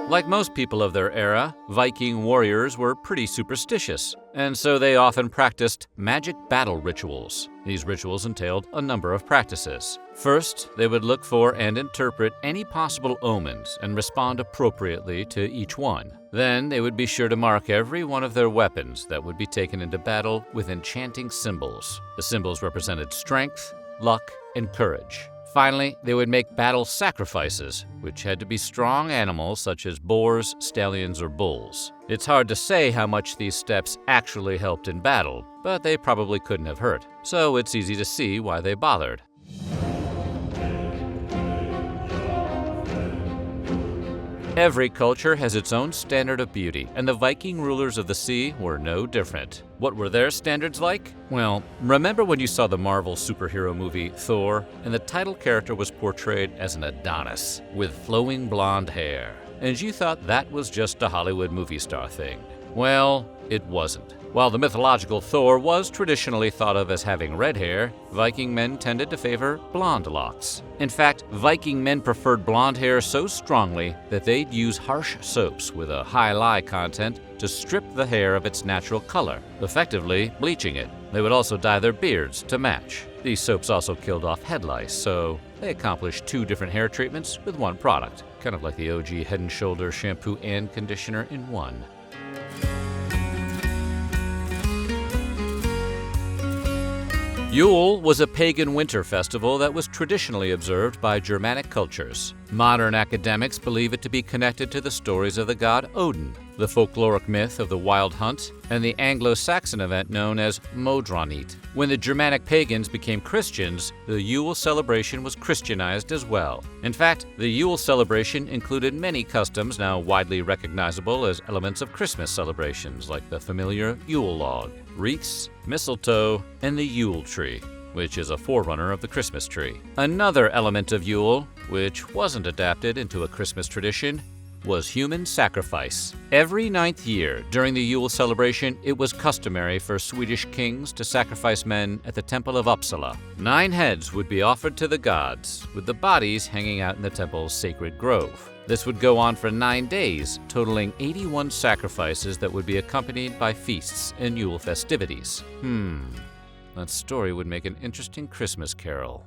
Speaker 1: Like most people of their era, Viking warriors were pretty superstitious, and so they often practiced magic battle rituals. These rituals entailed a number of practices. First, they would look for and interpret any possible omens and respond appropriately to each one. Then, they would be sure to mark every one of their weapons that would be taken into battle with enchanting symbols. The symbols represented strength, luck, and courage. Finally, they would make battle sacrifices, which had to be strong animals such as boars, stallions, or bulls. It's hard to say how much these steps actually helped in battle, but they probably couldn't have hurt, so it's easy to see why they bothered. Every culture has its own standard of beauty, and the Viking rulers of the sea were no different. What were their standards like? Well, remember when you saw the Marvel superhero movie Thor, and the title character was portrayed as an Adonis with flowing blonde hair, and you thought that was just a Hollywood movie star thing? Well, it wasn't. While the mythological Thor was traditionally thought of as having red hair, Viking men tended to favor blonde locks. In fact, Viking men preferred blonde hair so strongly that they'd use harsh soaps with a high lye content to strip the hair of its natural color, effectively bleaching it. They would also dye their beards to match. These soaps also killed off head lice, so they accomplished 2 different hair treatments with one product, kind of like the OG Head & Shoulders shampoo and conditioner in one. Yule was a pagan winter festival that was traditionally observed by Germanic cultures. Modern academics believe it to be connected to the stories of the god Odin, the folkloric myth of the Wild Hunt, and the Anglo-Saxon event known as Modronit. When the Germanic pagans became Christians, the Yule celebration was Christianized as well. In fact, the Yule celebration included many customs now widely recognizable as elements of Christmas celebrations, like the familiar Yule log, wreaths, mistletoe, and the Yule tree, which is a forerunner of the Christmas tree. Another element of Yule, which wasn't adapted into a Christmas tradition, was human sacrifice. Every 9th year during the Yule celebration, it was customary for Swedish kings to sacrifice men at the Temple of Uppsala. 9 heads would be offered to the gods, with the bodies hanging out in the temple's sacred grove. This would go on for 9 days, totaling 81 sacrifices that would be accompanied by feasts and Yule festivities. That story would make an interesting Christmas carol.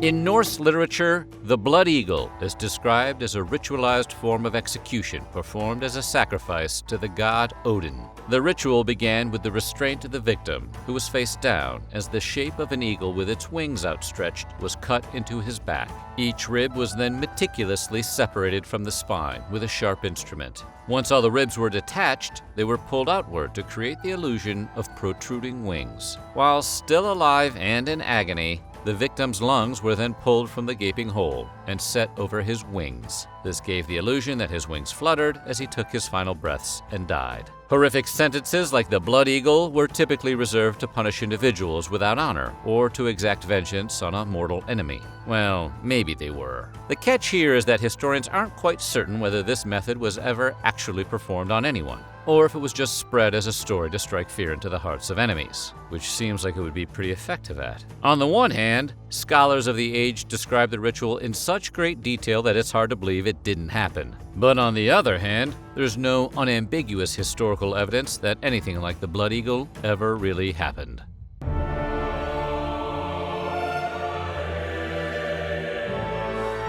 Speaker 1: In Norse literature, the blood eagle is described as a ritualized form of execution performed as a sacrifice to the god Odin. The ritual began with the restraint of the victim, who was face down, as the shape of an eagle with its wings outstretched was cut into his back. Each rib was then meticulously separated from the spine with a sharp instrument. Once all the ribs were detached, they were pulled outward to create the illusion of protruding wings. While still alive and in agony, the victim's lungs were then pulled from the gaping hole and set over his wings. This gave the illusion that his wings fluttered as he took his final breaths and died. Horrific sentences like the blood eagle were typically reserved to punish individuals without honor or to exact vengeance on a mortal enemy. Well, maybe they were. The catch here is that historians aren't quite certain whether this method was ever actually performed on anyone, or if it was just spread as a story to strike fear into the hearts of enemies, which seems like it would be pretty effective at. On the one hand, scholars of the age describe the ritual in such great detail that it's hard to believe it didn't happen. But on the other hand, there's no unambiguous historical evidence that anything like the blood eagle ever really happened.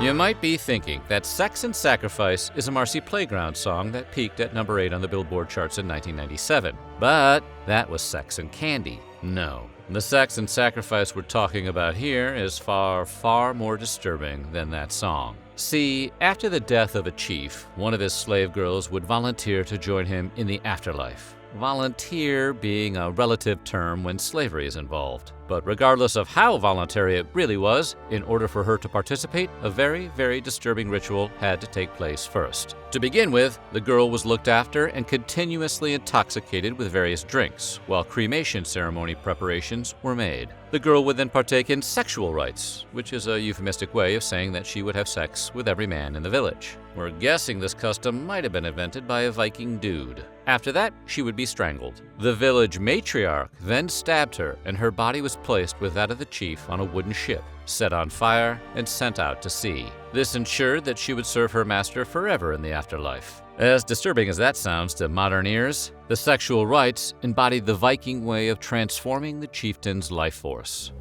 Speaker 1: You might be thinking that Sex and Sacrifice is a Marcy Playground song that peaked at number 8 on the Billboard charts in 1997. But that was Sex and Candy. No. The sex and sacrifice we're talking about here is far, far more disturbing than that song. See, after the death of a chief, one of his slave girls would volunteer to join him in the afterlife. volunteer being a relative term when slavery is involved. But regardless of how voluntary it really was, in order for her to participate, a very, very disturbing ritual had to take place first. To begin with, the girl was looked after and continuously intoxicated with various drinks, while cremation ceremony preparations were made. The girl would then partake in sexual rites, which is a euphemistic way of saying that she would have sex with every man in the village. We're guessing this custom might have been invented by a Viking dude. After that, she would be strangled. The village matriarch then stabbed her, and her body was placed with that of the chief on a wooden ship, set on fire, and sent out to sea. This ensured that she would serve her master forever in the afterlife. As disturbing as that sounds to modern ears, the sexual rites embodied the Viking way of transforming the chieftain's life force.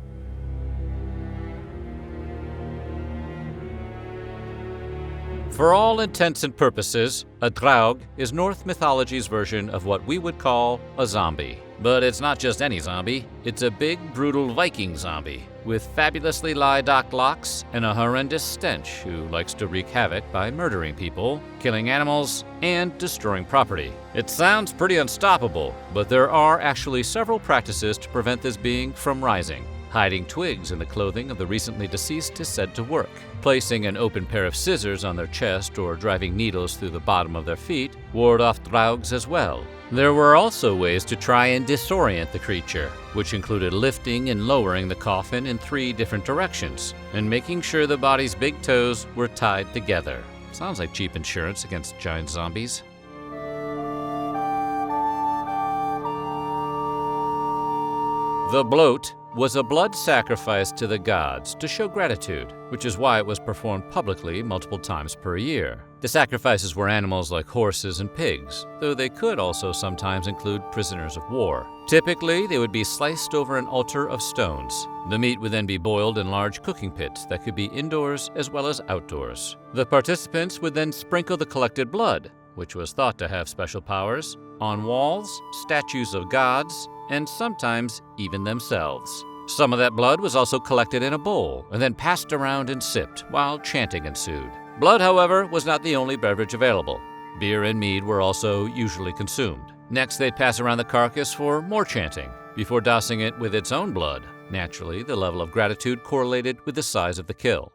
Speaker 1: For all intents and purposes, a draug is Norse mythology's version of what we would call a zombie. But it's not just any zombie, it's a big, brutal Viking zombie with fabulously lilac locks and a horrendous stench who likes to wreak havoc by murdering people, killing animals, and destroying property. It sounds pretty unstoppable, but there are actually several practices to prevent this being from rising. Hiding twigs in the clothing of the recently deceased is said to work. Placing an open pair of scissors on their chest or driving needles through the bottom of their feet ward off draugs as well. There were also ways to try and disorient the creature, which included lifting and lowering the coffin in 3 different directions and making sure the body's big toes were tied together. Sounds like cheap insurance against giant zombies. The bloat was a blood sacrifice to the gods to show gratitude, which is why it was performed publicly multiple times per year. The sacrifices were animals like horses and pigs, though they could also sometimes include prisoners of war. Typically, they would be sliced over an altar of stones. The meat would then be boiled in large cooking pits that could be indoors as well as outdoors. The participants would then sprinkle the collected blood, which was thought to have special powers, on walls, statues of gods, and sometimes even themselves. Some of that blood was also collected in a bowl and then passed around and sipped while chanting ensued. Blood, however, was not the only beverage available. Beer and mead were also usually consumed. Next, they'd pass around the carcass for more chanting before dousing it with its own blood. Naturally, the level of gratitude correlated with the size of the kill.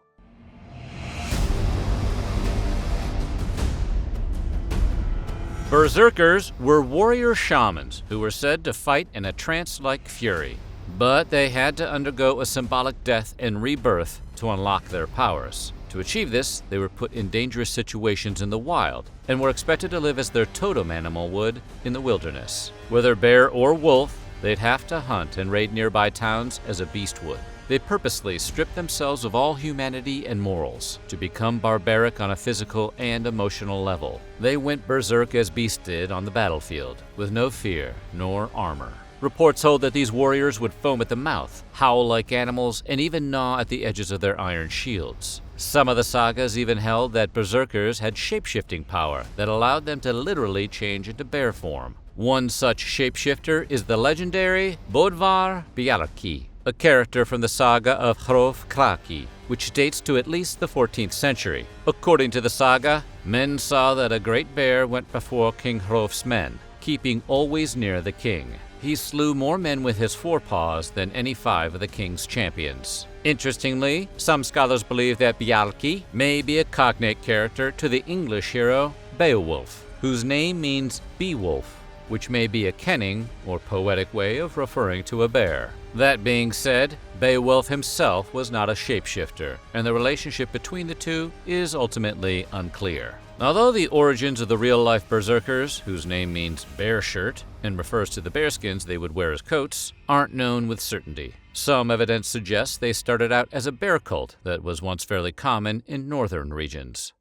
Speaker 1: Berserkers were warrior shamans who were said to fight in a trance-like fury, but they had to undergo a symbolic death and rebirth to unlock their powers. To achieve this, they were put in dangerous situations in the wild and were expected to live as their totem animal would in the wilderness. Whether bear or wolf, they'd have to hunt and raid nearby towns as a beast would. They purposely stripped themselves of all humanity and morals to become barbaric on a physical and emotional level. They went berserk as beasts did on the battlefield, with no fear nor armor. Reports hold that these warriors would foam at the mouth, howl like animals, and even gnaw at the edges of their iron shields. Some of the sagas even held that berserkers had shape-shifting power that allowed them to literally change into bear form. One such shapeshifter is the legendary Bodvar Bjarki, a character from the saga of Hrolf Kraki, which dates to at least the 14th century. According to the saga, men saw that a great bear went before King Hrolf's men, keeping always near the king. He slew more men with his forepaws than any 5 of the king's champions. Interestingly, some scholars believe that Bjarki may be a cognate character to the English hero Beowulf, whose name means Beowulf, which may be a kenning or poetic way of referring to a bear. That being said, Beowulf himself was not a shapeshifter, and the relationship between the two is ultimately unclear. Although the origins of the real-life berserkers, whose name means bear shirt and refers to the bearskins they would wear as coats, aren't known with certainty. Some evidence suggests they started out as a bear cult that was once fairly common in northern regions.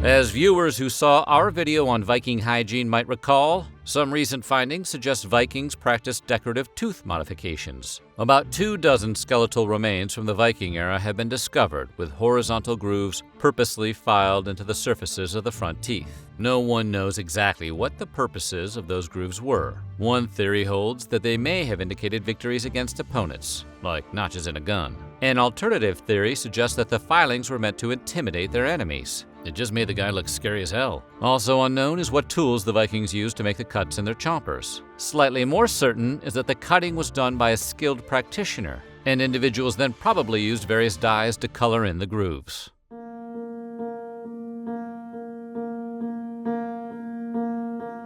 Speaker 1: As viewers who saw our video on Viking hygiene might recall, some recent findings suggest Vikings practiced decorative tooth modifications. About 24 skeletal remains from the Viking era have been discovered, with horizontal grooves purposely filed into the surfaces of the front teeth. No one knows exactly what the purposes of those grooves were. One theory holds that they may have indicated victories against opponents, like notches in a gun. An alternative theory suggests that the filings were meant to intimidate their enemies. It just made the guy look scary as hell. Also unknown is what tools the Vikings used to make the cuts in their chompers. Slightly more certain is that the cutting was done by a skilled practitioner, and individuals then probably used various dyes to color in the grooves.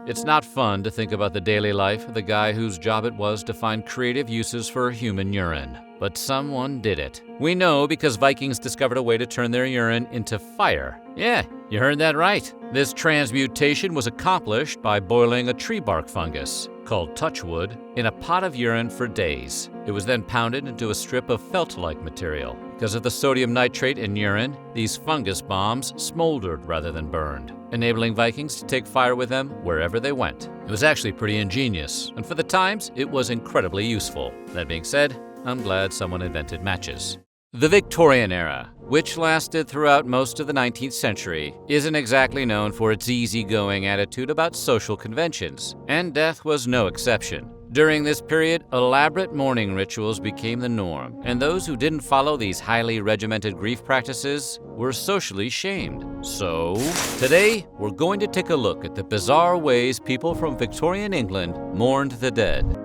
Speaker 1: It's not fun to think about the daily life of the guy whose job it was to find creative uses for human urine. But someone did it. We know because Vikings discovered a way to turn their urine into fire. Yeah, you heard that right. This transmutation was accomplished by boiling a tree bark fungus, called touchwood, in a pot of urine for days. It was then pounded into a strip of felt-like material. Because of the sodium nitrate in urine, these fungus bombs smoldered rather than burned, enabling Vikings to take fire with them wherever they went. It was actually pretty ingenious, and for the times, it was incredibly useful. That being said, I'm glad someone invented matches. The Victorian era, which lasted throughout most of the 19th century, isn't exactly known for its easygoing attitude about social conventions, and death was no exception. During this period, elaborate mourning rituals became the norm, and those who didn't follow these highly regimented grief practices were socially shamed. So, today, we're going to take a look at the bizarre ways people from Victorian England mourned the dead.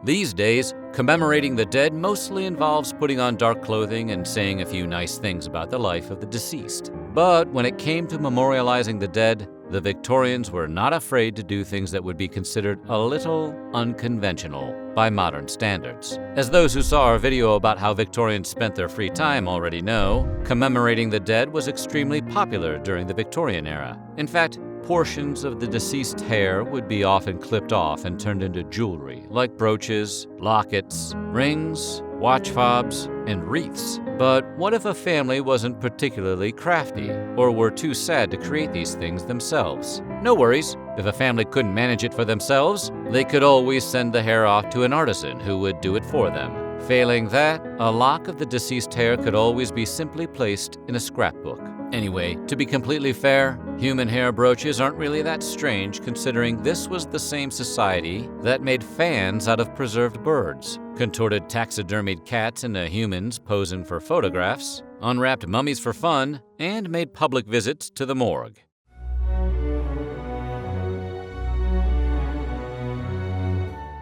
Speaker 1: These days, commemorating the dead mostly involves putting on dark clothing and saying a few nice things about the life of the deceased. But when it came to memorializing the dead, the Victorians were not afraid to do things that would be considered a little unconventional by modern standards. As those who saw our video about how Victorians spent their free time already know, commemorating the dead was extremely popular during the Victorian era. In fact, portions of the deceased hair would be often clipped off and turned into jewelry, like brooches, lockets, rings, watch fobs, and wreaths. But what if a family wasn't particularly crafty, or were too sad to create these things themselves? No worries. If a family couldn't manage it for themselves, they could always send the hair off to an artisan who would do it for them. Failing that, a lock of the deceased hair could always be simply placed in a scrapbook. Anyway, to be completely fair, human hair brooches aren't really that strange considering this was the same society that made fans out of preserved birds, contorted taxidermied cats into humans posing for photographs, unwrapped mummies for fun, and made public visits to the morgue.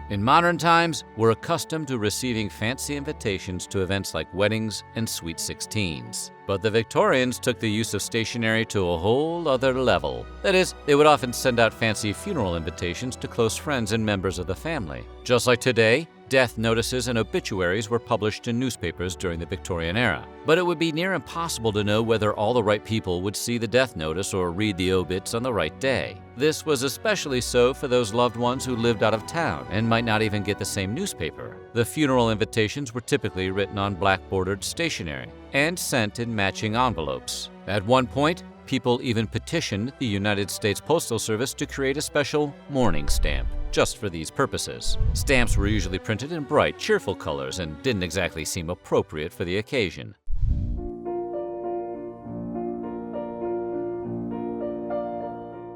Speaker 1: In modern times, we're accustomed to receiving fancy invitations to events like weddings and sweet 16s. But the Victorians took the use of stationery to a whole other level. That is, they would often send out fancy funeral invitations to close friends and members of the family. Just like today, death notices and obituaries were published in newspapers during the Victorian era. But it would be near impossible to know whether all the right people would see the death notice or read the obits on the right day. This was especially so for those loved ones who lived out of town and might not even get the same newspaper. The funeral invitations were typically written on black-bordered stationery and sent in matching envelopes. At one point, people even petitioned the United States Postal Service to create a special mourning stamp just for these purposes. Stamps were usually printed in bright, cheerful colors and didn't exactly seem appropriate for the occasion.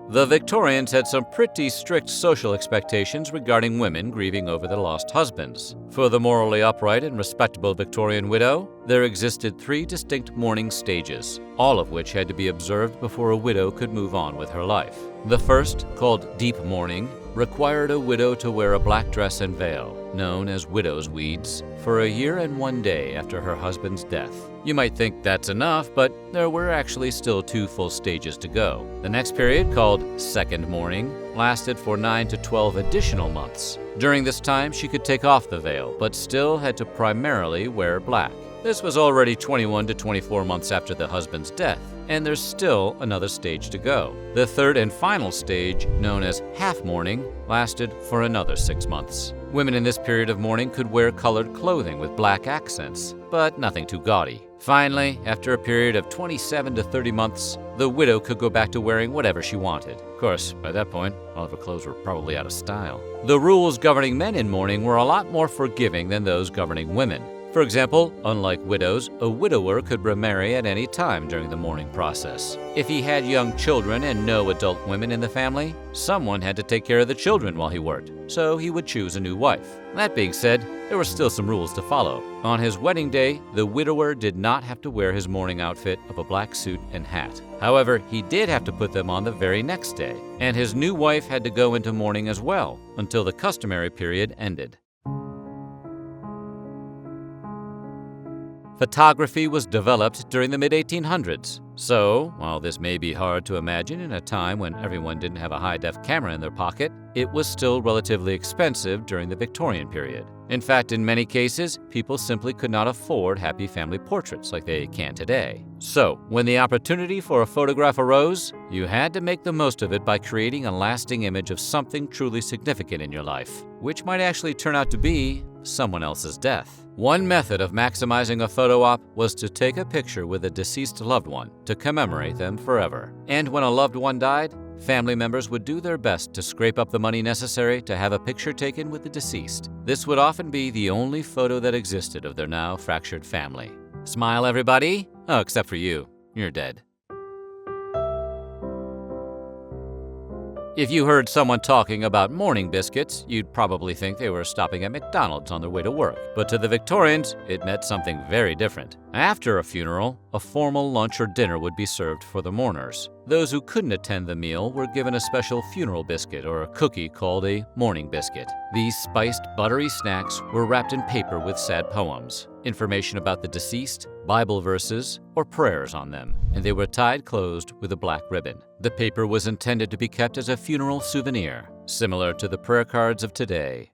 Speaker 1: The Victorians had some pretty strict social expectations regarding women grieving over their lost husbands. For the morally upright and respectable Victorian widow, there existed 3 distinct mourning stages, all of which had to be observed before a widow could move on with her life. The first, called deep mourning, required a widow to wear a black dress and veil, known as widow's weeds, for a year and 1 day after her husband's death. You might think that's enough, but there were actually still 2 full stages to go. The next period, called second mourning, lasted for 9 to 12 additional months. During this time, she could take off the veil, but still had to primarily wear black. This was already 21 to 24 months after the husband's death, and there's still another stage to go. The third and final stage, known as half mourning, lasted for another 6 months. Women in this period of mourning could wear colored clothing with black accents, but nothing too gaudy. Finally, after a period of 27 to 30 months, the widow could go back to wearing whatever she wanted. Of course, by that point, all of her clothes were probably out of style. The rules governing men in mourning were a lot more forgiving than those governing women. For example, unlike widows, a widower could remarry at any time during the mourning process. If he had young children and no adult women in the family, someone had to take care of the children while he worked, so he would choose a new wife. That being said, there were still some rules to follow. On his wedding day, the widower did not have to wear his mourning outfit of a black suit and hat. However, he did have to put them on the very next day, and his new wife had to go into mourning as well until the customary period ended. Photography was developed during the mid-1800s, so while this may be hard to imagine in a time when everyone didn't have a high-def camera in their pocket, it was still relatively expensive during the Victorian period. In fact, in many cases, people simply could not afford happy family portraits like they can today. So, when the opportunity for a photograph arose, you had to make the most of it by creating a lasting image of something truly significant in your life, which might actually turn out to be someone else's death. One method of maximizing a photo op was to take a picture with a deceased loved one to commemorate them forever. And when a loved one died, family members would do their best to scrape up the money necessary to have a picture taken with the deceased. This would often be the only photo that existed of their now fractured family. Smile, everybody? Oh, except for you. You're dead. If you heard someone talking about mourning biscuits, you'd probably think they were stopping at McDonald's on their way to work. But to the Victorians, it meant something very different. After a funeral, a formal lunch or dinner would be served for the mourners. Those who couldn't attend the meal were given a special funeral biscuit or a cookie called a mourning biscuit. These spiced, buttery snacks were wrapped in paper with sad poems, information about the deceased, Bible verses, or prayers on them, and they were tied closed with a black ribbon. The paper was intended to be kept as a funeral souvenir, similar to the prayer cards of today.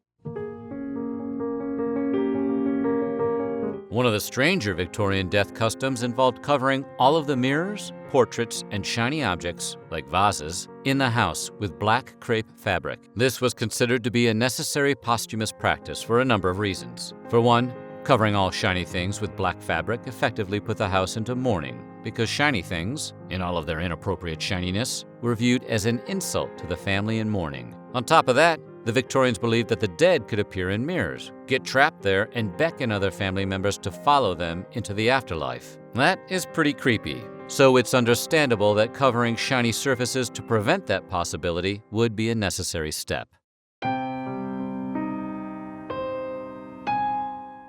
Speaker 1: One of the stranger Victorian death customs involved covering all of the mirrors, portraits, and shiny objects, like vases, in the house with black crepe fabric. This was considered to be a necessary posthumous practice for a number of reasons. For one, covering all shiny things with black fabric effectively put the house into mourning, because shiny things, in all of their inappropriate shininess, were viewed as an insult to the family in mourning. On top of that, the Victorians believed that the dead could appear in mirrors, get trapped there, and beckon other family members to follow them into the afterlife. That is pretty creepy, so it's understandable that covering shiny surfaces to prevent that possibility would be a necessary step.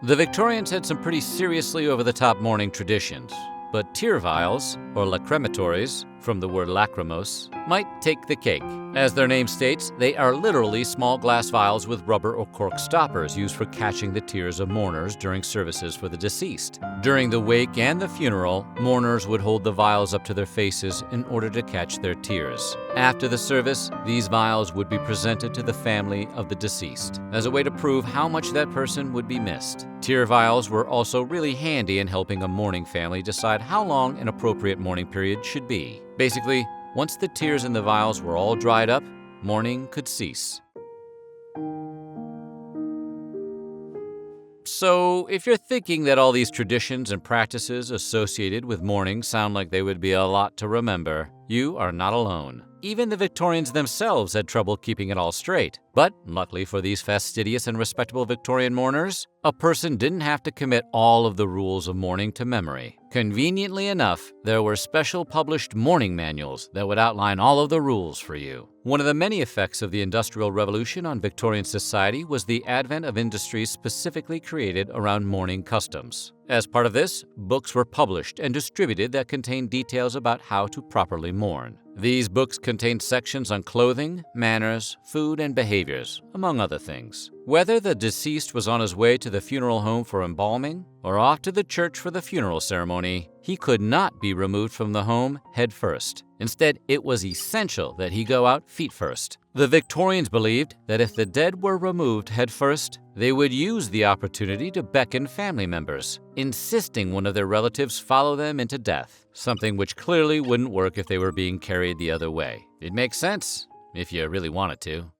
Speaker 1: The Victorians had some pretty seriously over-the-top mourning traditions, but tear vials, or lacrimatories, from the word lachrymose, might take the cake. As their name states, they are literally small glass vials with rubber or cork stoppers used for catching the tears of mourners during services for the deceased. During the wake and the funeral, mourners would hold the vials up to their faces in order to catch their tears. After the service, these vials would be presented to the family of the deceased as a way to prove how much that person would be missed. Tear vials were also really handy in helping a mourning family decide how long an appropriate mourning period should be. Basically, once the tears in the vials were all dried up, mourning could cease. So, if you're thinking that all these traditions and practices associated with mourning sound like they would be a lot to remember, you are not alone. Even the Victorians themselves had trouble keeping it all straight. But, luckily for these fastidious and respectable Victorian mourners, a person didn't have to commit all of the rules of mourning to memory. Conveniently enough, there were special published mourning manuals that would outline all of the rules for you. One of the many effects of the Industrial Revolution on Victorian society was the advent of industries specifically created around mourning customs. As part of this, books were published and distributed that contained details about how to properly mourn. These books contained sections on clothing, manners, food, and behaviors, among other things. Whether the deceased was on his way to the funeral home for embalming or off to the church for the funeral ceremony, he could not be removed from the home head first. Instead, it was essential that he go out feet first. The Victorians believed that if the dead were removed head first, they would use the opportunity to beckon family members, insisting one of their relatives follow them into death, something which clearly wouldn't work if they were being carried the other way. It makes sense, if you really wanted to.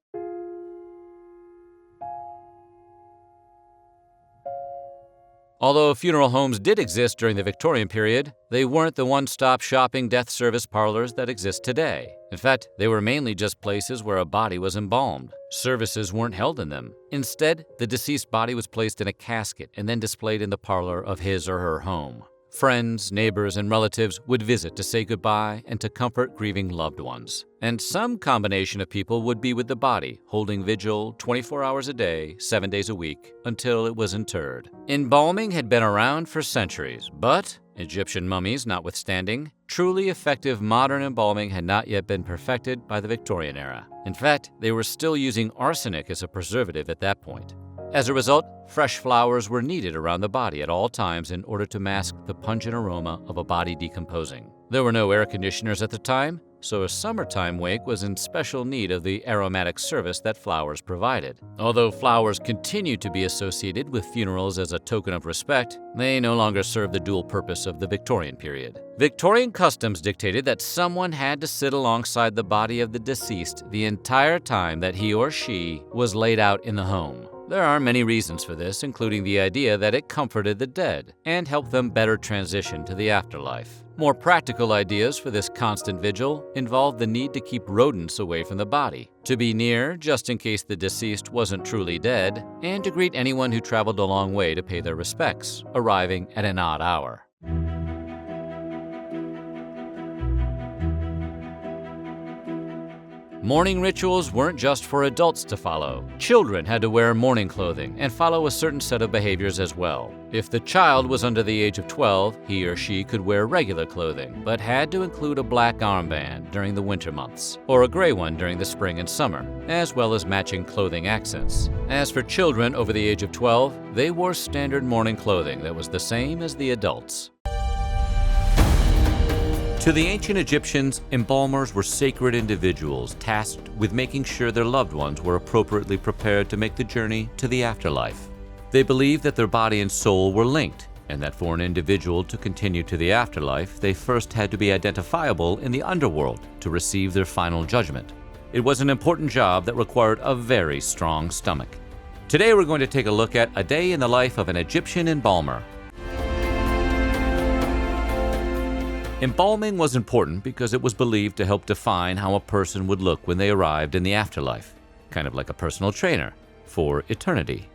Speaker 1: Although funeral homes did exist during the Victorian period, they weren't the one-stop shopping death service parlors that exist today. In fact, they were mainly just places where a body was embalmed. Services weren't held in them. Instead, the deceased body was placed in a casket and then displayed in the parlor of his or her home. Friends, neighbors, and relatives would visit to say goodbye and to comfort grieving loved ones. And some combination of people would be with the body, holding vigil 24 hours a day, 7 days a week, until it was interred. Embalming had been around for centuries, but, Egyptian mummies notwithstanding, truly effective modern embalming had not yet been perfected by the Victorian era. In fact, they were still using arsenic as a preservative at that point. As a result, fresh flowers were needed around the body at all times in order to mask the pungent aroma of a body decomposing. There were no air conditioners at the time, so a summertime wake was in special need of the aromatic service that flowers provided. Although flowers continued to be associated with funerals as a token of respect, they no longer served the dual purpose of the Victorian period. Victorian customs dictated that someone had to sit alongside the body of the deceased the entire time that he or she was laid out in the home. There are many reasons for this, including the idea that it comforted the dead and helped them better transition to the afterlife. More practical ideas for this constant vigil involved the need to keep rodents away from the body, to be near just in case the deceased wasn't truly dead, and to greet anyone who traveled a long way to pay their respects, arriving at an odd hour. Mourning rituals weren't just for adults to follow. Children had to wear mourning clothing and follow a certain set of behaviors as well. If the child was under the age of 12, he or she could wear regular clothing, but had to include a black armband during the winter months, or a gray one during the spring and summer, as well as matching clothing accents. As for children over the age of 12, they wore standard mourning clothing that was the same as the adults. To the ancient Egyptians, embalmers were sacred individuals tasked with making sure their loved ones were appropriately prepared to make the journey to the afterlife. They believed that their body and soul were linked, and that for an individual to continue to the afterlife, they first had to be identifiable in the underworld to receive their final judgment. It was an important job that required a very strong stomach. Today we're going to take a look at a day in the life of an Egyptian embalmer. Embalming was important because it was believed to help define how a person would look when they arrived in the afterlife, kind of like a personal trainer, for eternity.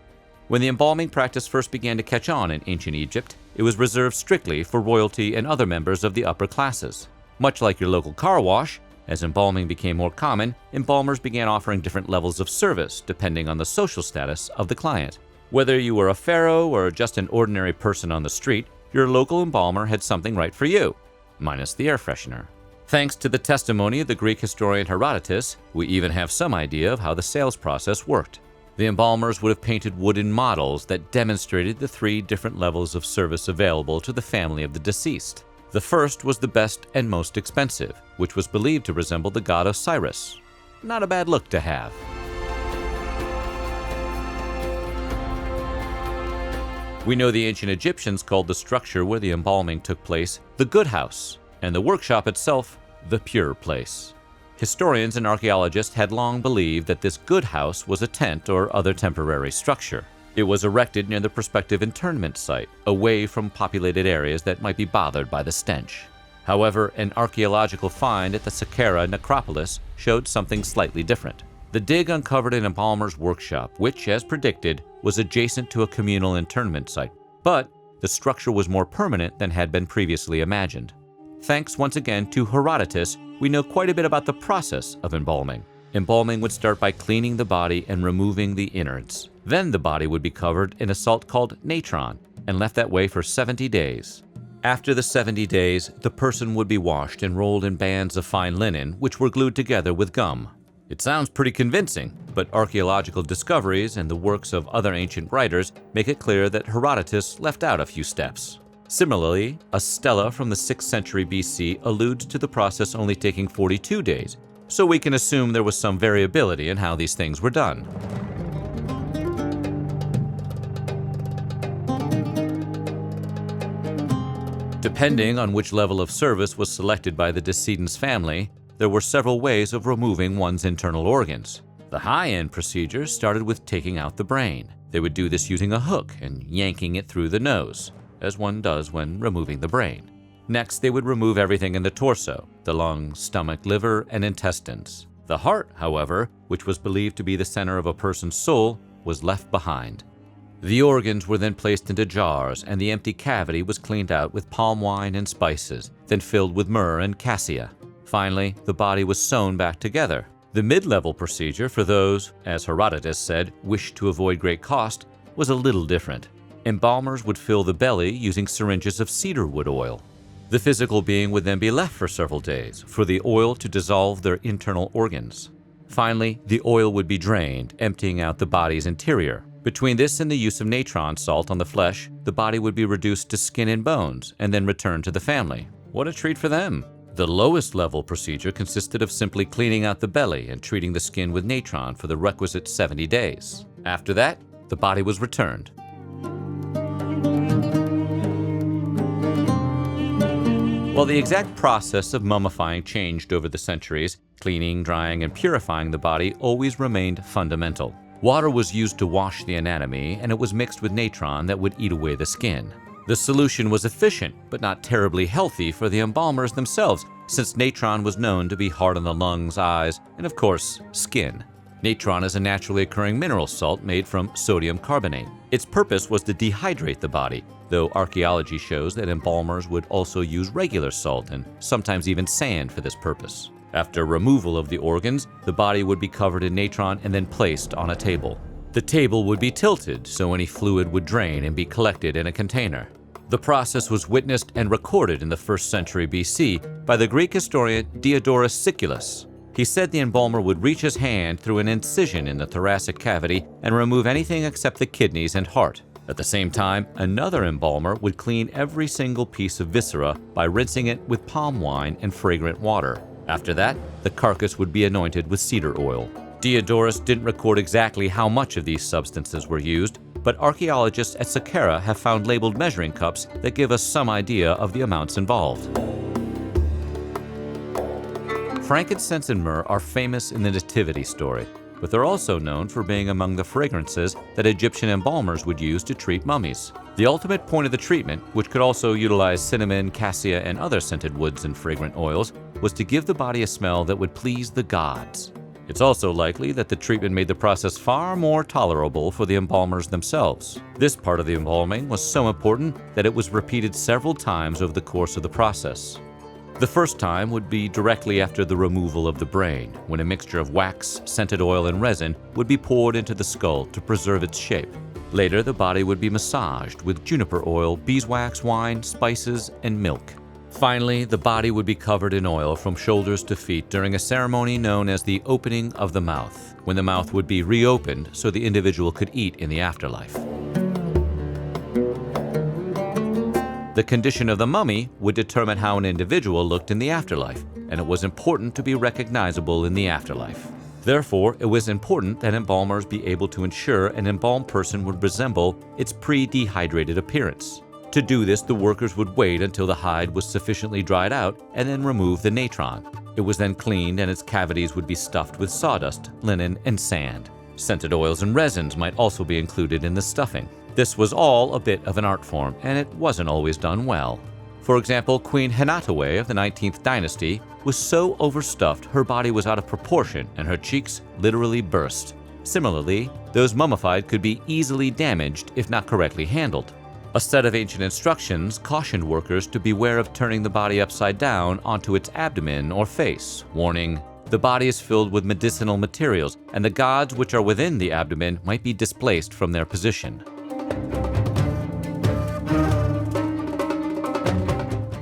Speaker 1: When the embalming practice first began to catch on in ancient Egypt, it was reserved strictly for royalty and other members of the upper classes. Much like your local car wash, as embalming became more common, embalmers began offering different levels of service depending on the social status of the client. Whether you were a pharaoh or just an ordinary person on the street, your local embalmer had something right for you, minus the air freshener. Thanks to the testimony of the Greek historian Herodotus, we even have some idea of how the sales process worked. The embalmers would have painted wooden models that demonstrated the 3 different levels of service available to the family of the deceased. The first was the best and most expensive, which was believed to resemble the god Osiris. Not a bad look to have. We know the ancient Egyptians called the structure where the embalming took place the good house, and the workshop itself the pure place. Historians and archaeologists had long believed that this good house was a tent or other temporary structure. It was erected near the prospective internment site, away from populated areas that might be bothered by the stench. However, an archaeological find at the Saqqara necropolis showed something slightly different. The dig uncovered an embalmer's workshop, which, as predicted, was adjacent to a communal internment site, but the structure was more permanent than had been previously imagined. Thanks once again to Herodotus, we know quite a bit about the process of embalming. Embalming would start by cleaning the body and removing the innards. Then the body would be covered in a salt called natron and left that way for 70 days. After the 70 days, the person would be washed and rolled in bands of fine linen, which were glued together with gum. It sounds pretty convincing, but archaeological discoveries and the works of other ancient writers make it clear that Herodotus left out a few steps. Similarly, a stela from the 6th century BC alludes to the process only taking 42 days, so we can assume there was some variability in how these things were done. Depending on which level of service was selected by the decedent's family, there were several ways of removing one's internal organs. The high-end procedure started with taking out the brain. They would do this using a hook and yanking it through the nose, as one does when removing the brain. Next, they would remove everything in the torso, the lungs, stomach, liver, and intestines. The heart, however, which was believed to be the center of a person's soul, was left behind. The organs were then placed into jars, and the empty cavity was cleaned out with palm wine and spices, then filled with myrrh and cassia. Finally, the body was sewn back together. The mid-level procedure for those, as Herodotus said, wished to avoid great cost, was a little different. Embalmers would fill the belly using syringes of cedarwood oil. The physical being would then be left for several days for the oil to dissolve their internal organs. Finally, the oil would be drained, emptying out the body's interior. Between this and the use of natron salt on the flesh, the body would be reduced to skin and bones and then returned to the family. What a treat for them! The lowest level procedure consisted of simply cleaning out the belly and treating the skin with natron for the requisite 70 days. After that, the body was returned. While the exact process of mummifying changed over the centuries, cleaning, drying, and purifying the body always remained fundamental. Water was used to wash the anatomy, and it was mixed with natron that would eat away the skin. The solution was efficient, but not terribly healthy for the embalmers themselves, since natron was known to be hard on the lungs, eyes, and of course, skin. Natron is a naturally occurring mineral salt made from sodium carbonate. Its purpose was to dehydrate the body, though archaeology shows that embalmers would also use regular salt and sometimes even sand for this purpose. After removal of the organs, the body would be covered in natron and then placed on a table. The table would be tilted so any fluid would drain and be collected in a container. The process was witnessed and recorded in the 1st century BC by the Greek historian Diodorus Siculus. He said the embalmer would reach his hand through an incision in the thoracic cavity and remove anything except the kidneys and heart. At the same time, another embalmer would clean every single piece of viscera by rinsing it with palm wine and fragrant water. After that, the carcass would be anointed with cedar oil. Diodorus didn't record exactly how much of these substances were used, but archaeologists at Saqqara have found labeled measuring cups that give us some idea of the amounts involved. Frankincense and myrrh are famous in the Nativity story, but they're also known for being among the fragrances that Egyptian embalmers would use to treat mummies. The ultimate point of the treatment, which could also utilize cinnamon, cassia, and other scented woods and fragrant oils, was to give the body a smell that would please the gods. It's also likely that the treatment made the process far more tolerable for the embalmers themselves. This part of the embalming was so important that it was repeated several times over the course of the process. The first time would be directly after the removal of the brain, when a mixture of wax, scented oil, and resin would be poured into the skull to preserve its shape. Later, the body would be massaged with juniper oil, beeswax, wine, spices, and milk. Finally, the body would be covered in oil from shoulders to feet during a ceremony known as the opening of the mouth, when the mouth would be reopened so the individual could eat in the afterlife. The condition of the mummy would determine how an individual looked in the afterlife, and it was important to be recognizable in the afterlife. Therefore, it was important that embalmers be able to ensure an embalmed person would resemble its pre-dehydrated appearance. To do this, the workers would wait until the hide was sufficiently dried out and then remove the natron. It was then cleaned and its cavities would be stuffed with sawdust, linen, and sand. Scented oils and resins might also be included in the stuffing. This was all a bit of an art form, and it wasn't always done well. For example, Queen Henataway of the 19th dynasty was so overstuffed her body was out of proportion and her cheeks literally burst. Similarly, those mummified could be easily damaged if not correctly handled. A set of ancient instructions cautioned workers to beware of turning the body upside down onto its abdomen or face, warning, "The body is filled with medicinal materials, and the gods which are within the abdomen might be displaced from their position."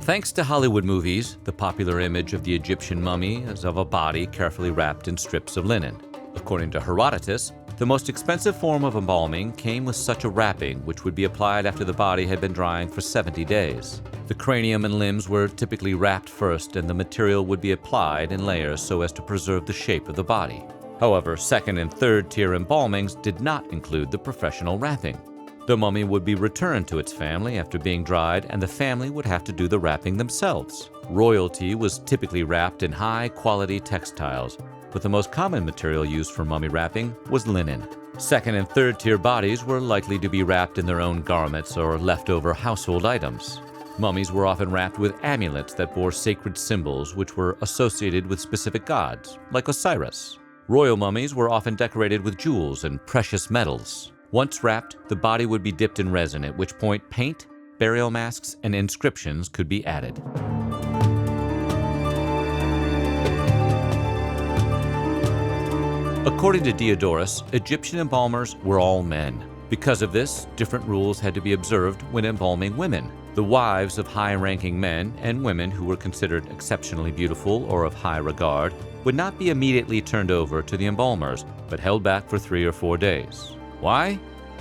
Speaker 1: Thanks to Hollywood movies, the popular image of the Egyptian mummy is of a body carefully wrapped in strips of linen. According to Herodotus, the most expensive form of embalming came with such a wrapping, which would be applied after the body had been drying for 70 days. The cranium and limbs were typically wrapped first, and the material would be applied in layers so as to preserve the shape of the body. However, second and third tier embalmings did not include the professional wrapping. The mummy would be returned to its family after being dried, and the family would have to do the wrapping themselves. Royalty was typically wrapped in high-quality textiles, but the most common material used for mummy wrapping was linen. Second and third tier bodies were likely to be wrapped in their own garments or leftover household items. Mummies were often wrapped with amulets that bore sacred symbols which were associated with specific gods, like Osiris. Royal mummies were often decorated with jewels and precious metals. Once wrapped, the body would be dipped in resin, at which point paint, burial masks, and inscriptions could be added. According to Diodorus, Egyptian embalmers were all men. Because of this, different rules had to be observed when embalming women. The wives of high-ranking men and women who were considered exceptionally beautiful or of high regard would not be immediately turned over to the embalmers, but held back for 3 or 4 days. Why?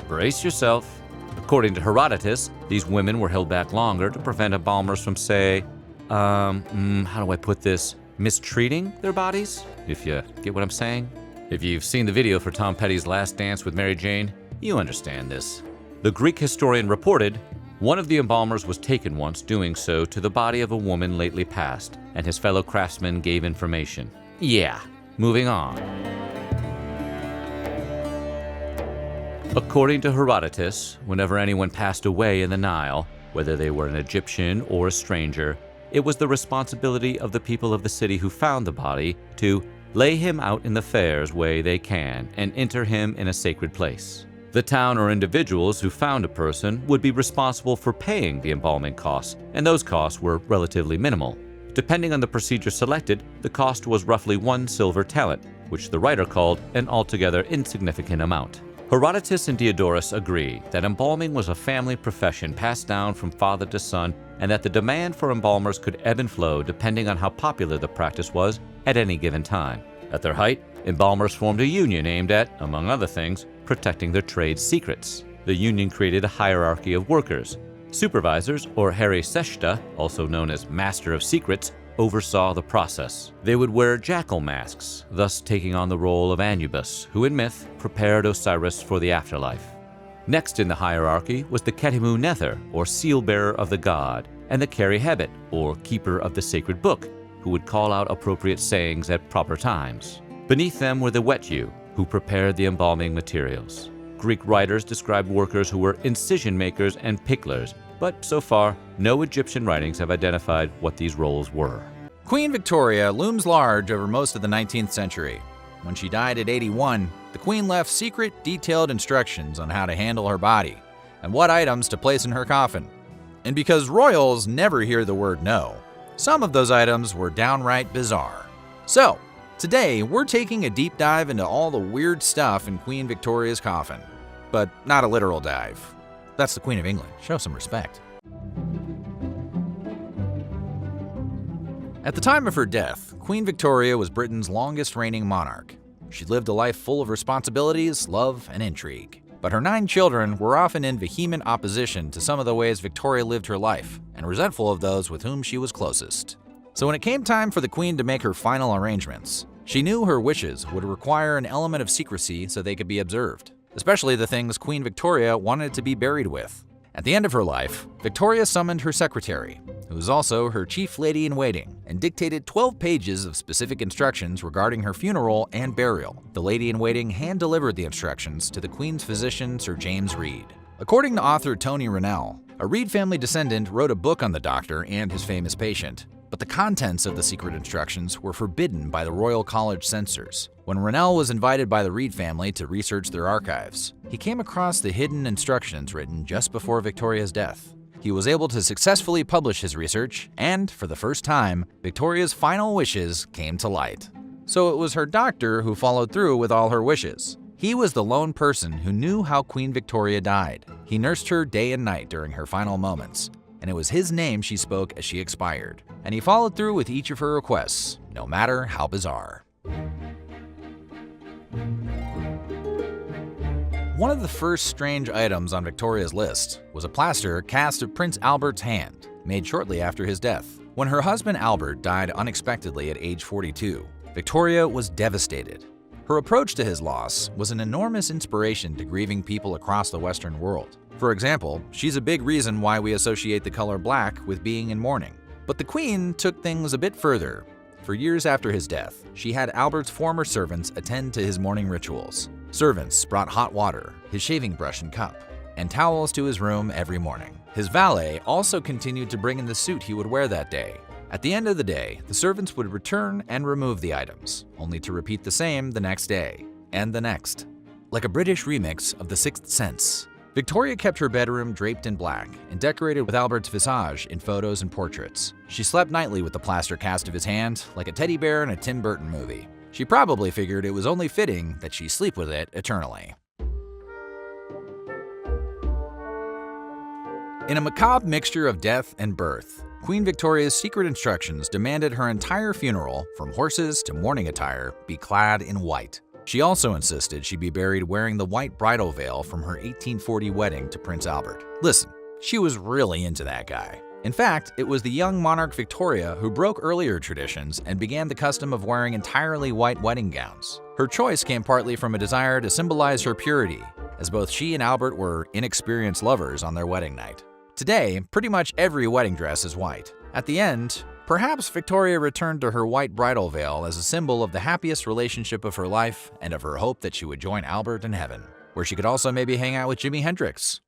Speaker 1: Brace yourself. According to Herodotus, these women were held back longer to prevent embalmers from, say, how do I put this, mistreating their bodies? If you get what I'm saying. If you've seen the video for Tom Petty's Last Dance with Mary Jane, you understand this. The Greek historian reported, one of the embalmers was taken once doing so to the body of a woman lately passed, and his fellow craftsmen gave information. Yeah, moving on. According to Herodotus, whenever anyone passed away in the Nile, whether they were an Egyptian or a stranger, it was the responsibility of the people of the city who found the body to lay him out in the fairest way they can and enter him in a sacred place. The town or individuals who found a person would be responsible for paying the embalming costs, and those costs were relatively minimal. Depending on the procedure selected, the cost was roughly 1 silver talent, which the writer called an altogether insignificant amount. Herodotus and Diodorus agree that embalming was a family profession passed down from father to son, and that the demand for embalmers could ebb and flow depending on how popular the practice was at any given time. At their height, embalmers formed a union aimed at, among other things, protecting their trade secrets. The union created a hierarchy of workers. Supervisors, or hariseshta, also known as Master of Secrets, oversaw the process. They would wear jackal masks, thus taking on the role of Anubis, who in myth prepared Osiris for the afterlife. Next in the hierarchy was the Khetimu Nether, or seal-bearer of the god, and the Kerihebet, or keeper of the sacred book, who would call out appropriate sayings at proper times. Beneath them were the Wetu, who prepared the embalming materials. Greek writers described workers who were incision makers and picklers, but so far, no Egyptian writings have identified what these roles were.
Speaker 2: Queen Victoria looms large over most of the 19th century. When she died at 81, the Queen left secret, detailed instructions on how to handle her body and what items to place in her coffin. And because royals never hear the word no, some of those items were downright bizarre. So, today we're taking a deep dive into all the weird stuff in Queen Victoria's coffin. But not a literal dive. That's the Queen of England. Show some respect. At the time of her death, Queen Victoria was Britain's longest reigning monarch. She lived a life full of responsibilities, love, and intrigue. But her 9 children were often in vehement opposition to some of the ways Victoria lived her life, and resentful of those with whom she was closest. So when it came time for the Queen to make her final arrangements, she knew her wishes would require an element of secrecy so they could be observed, especially the things Queen Victoria wanted to be buried with. At the end of her life, Victoria summoned her secretary, who was also her chief lady-in-waiting, and dictated 12 pages of specific instructions regarding her funeral and burial. The lady-in-waiting hand-delivered the instructions to the Queen's physician, Sir James Reed. According to author Tony Rennell, a Reed family descendant wrote a book on the doctor and his famous patient, but the contents of the secret instructions were forbidden by the Royal College censors. When Rennell was invited by the Reed family to research their archives, he came across the hidden instructions written just before Victoria's death. He was able to successfully publish his research, and for the first time, Victoria's final wishes came to light. So it was her doctor who followed through with all her wishes. He was the lone person who knew how Queen Victoria died. He nursed her day and night during her final moments, and it was his name she spoke as she expired. And he followed through with each of her requests, no matter how bizarre. One of the first strange items on Victoria's list was a plaster cast of Prince Albert's hand, made shortly after his death. When her husband Albert died unexpectedly at age 42, Victoria was devastated. Her approach to his loss was an enormous inspiration to grieving people across the Western world. For example, she's a big reason why we associate the color black with being in mourning. But the Queen took things a bit further. For years after his death, she had Albert's former servants attend to his mourning rituals. Servants brought hot water, his shaving brush and cup, and towels to his room every morning. His valet also continued to bring in the suit he would wear that day. At the end of the day, the servants would return and remove the items, only to repeat the same the next day, and the next. like a British remix of The Sixth Sense. Victoria kept her bedroom draped in black and decorated with Albert's visage in photos and portraits. She slept nightly with the plaster cast of his hand, like a teddy bear in a Tim Burton movie. She probably figured it was only fitting that she sleep with it eternally. In a macabre mixture of death and birth, Queen Victoria's secret instructions demanded her entire funeral, from horses to mourning attire, be clad in white. She also insisted she be buried wearing the white bridal veil from her 1840 wedding to Prince Albert. Listen, she was really into that guy. In fact, it was the young monarch Victoria who broke earlier traditions and began the custom of wearing entirely white wedding gowns. Her choice came partly from a desire to symbolize her purity, as both she and Albert were inexperienced lovers on their wedding night. Today, pretty much every wedding dress is white. At the end, perhaps Victoria returned to her white bridal veil as a symbol of the happiest relationship of her life and of her hope that she would join Albert in heaven, where she could also maybe hang out with Jimi Hendrix.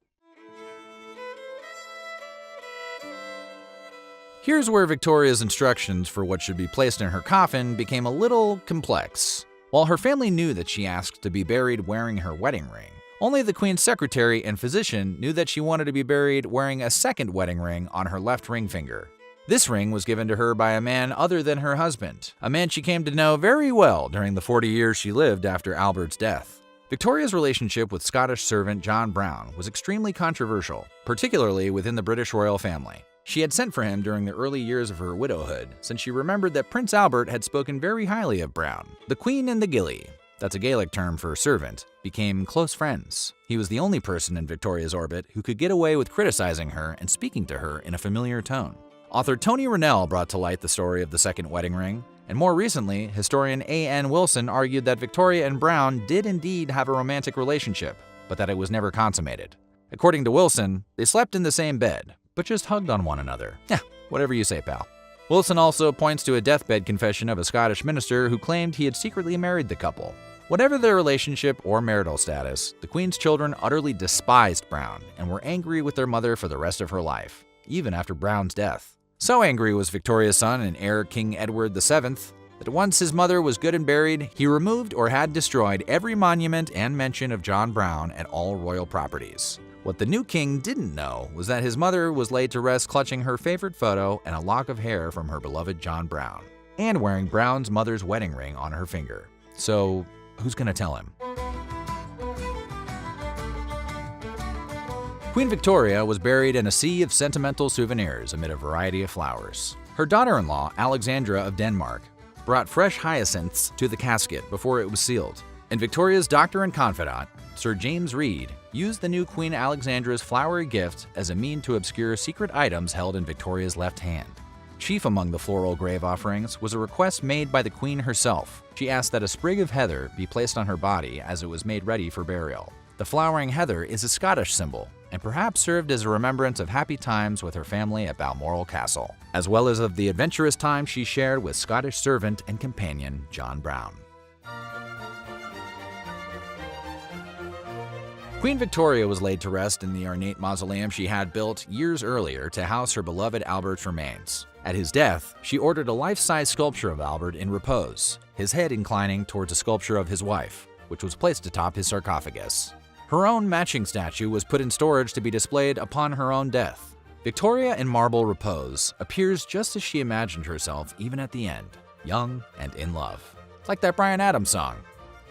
Speaker 2: Here's where Victoria's instructions for what should be placed in her coffin became a little complex. While her family knew that she asked to be buried wearing her wedding ring, only the Queen's secretary and physician knew that she wanted to be buried wearing a second wedding ring on her left ring finger. This ring was given to her by a man other than her husband, a man she came to know very well during the 40 years she lived after Albert's death. Victoria's relationship with Scottish servant John Brown was extremely controversial, particularly within the British royal family. She had sent for him during the early years of her widowhood, since she remembered that Prince Albert had spoken very highly of Brown. The Queen and the Gillie, that's a Gaelic term for servant, became close friends. He was the only person in Victoria's orbit who could get away with criticizing her and speaking to her in a familiar tone. Author Tony Rennell brought to light the story of the second wedding ring, and more recently, historian A.N. Wilson argued that Victoria and Brown did indeed have a romantic relationship, but that it was never consummated. According to Wilson, they slept in the same bed, but just hugged on one another. Yeah, whatever you say, pal. Wilson also points to a deathbed confession of a Scottish minister who claimed he had secretly married the couple. Whatever their relationship or marital status, the Queen's children utterly despised Brown and were angry with their mother for the rest of her life, even after Brown's death. So angry was Victoria's son and heir King Edward VII that once his mother was good and buried, he removed or had destroyed every monument and mention of John Brown at all royal properties. What the new king didn't know was that his mother was laid to rest clutching her favorite photo and a lock of hair from her beloved John Brown, and wearing Brown's mother's wedding ring on her finger. So, who's gonna tell him? Queen Victoria was buried in a sea of sentimental souvenirs amid a variety of flowers. Her daughter-in-law, Alexandra of Denmark, brought fresh hyacinths to the casket before it was sealed, and Victoria's doctor and confidant, Sir James Reed, used the new Queen Alexandra's flowery gift as a mean to obscure secret items held in Victoria's left hand. Chief among the floral grave offerings was a request made by the Queen herself. She asked that a sprig of heather be placed on her body as it was made ready for burial. The flowering heather is a Scottish symbol, and perhaps served as a remembrance of happy times with her family at Balmoral Castle, as well as of the adventurous time she shared with Scottish servant and companion John Brown. Queen Victoria was laid to rest in the ornate mausoleum she had built years earlier to house her beloved Albert's remains. At his death, she ordered a life-size sculpture of Albert in repose, his head inclining towards a sculpture of his wife, which was placed atop his sarcophagus. Her own matching statue was put in storage to be displayed upon her own death. Victoria in marble repose appears just as she imagined herself even at the end, young and in love. Like that Bryan Adams song.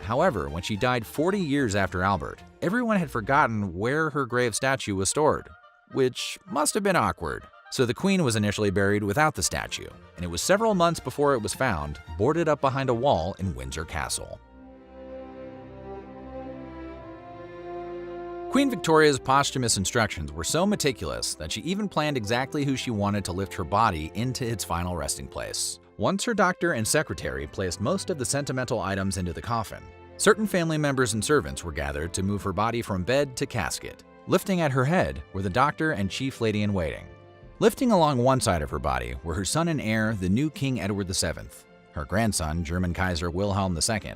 Speaker 2: However, when she died 40 years after Albert, everyone had forgotten where her grave statue was stored, which must have been awkward. So the Queen was initially buried without the statue, and it was several months before it was found, boarded up behind a wall in Windsor Castle. Queen Victoria's posthumous instructions were so meticulous that she even planned exactly who she wanted to lift her body into its final resting place. Once her doctor and secretary placed most of the sentimental items into the coffin, certain family members and servants were gathered to move her body from bed to casket. Lifting at her head were the doctor and chief lady-in-waiting. Lifting along one side of her body were her son and heir, the new King Edward VII, her grandson, German Kaiser Wilhelm II,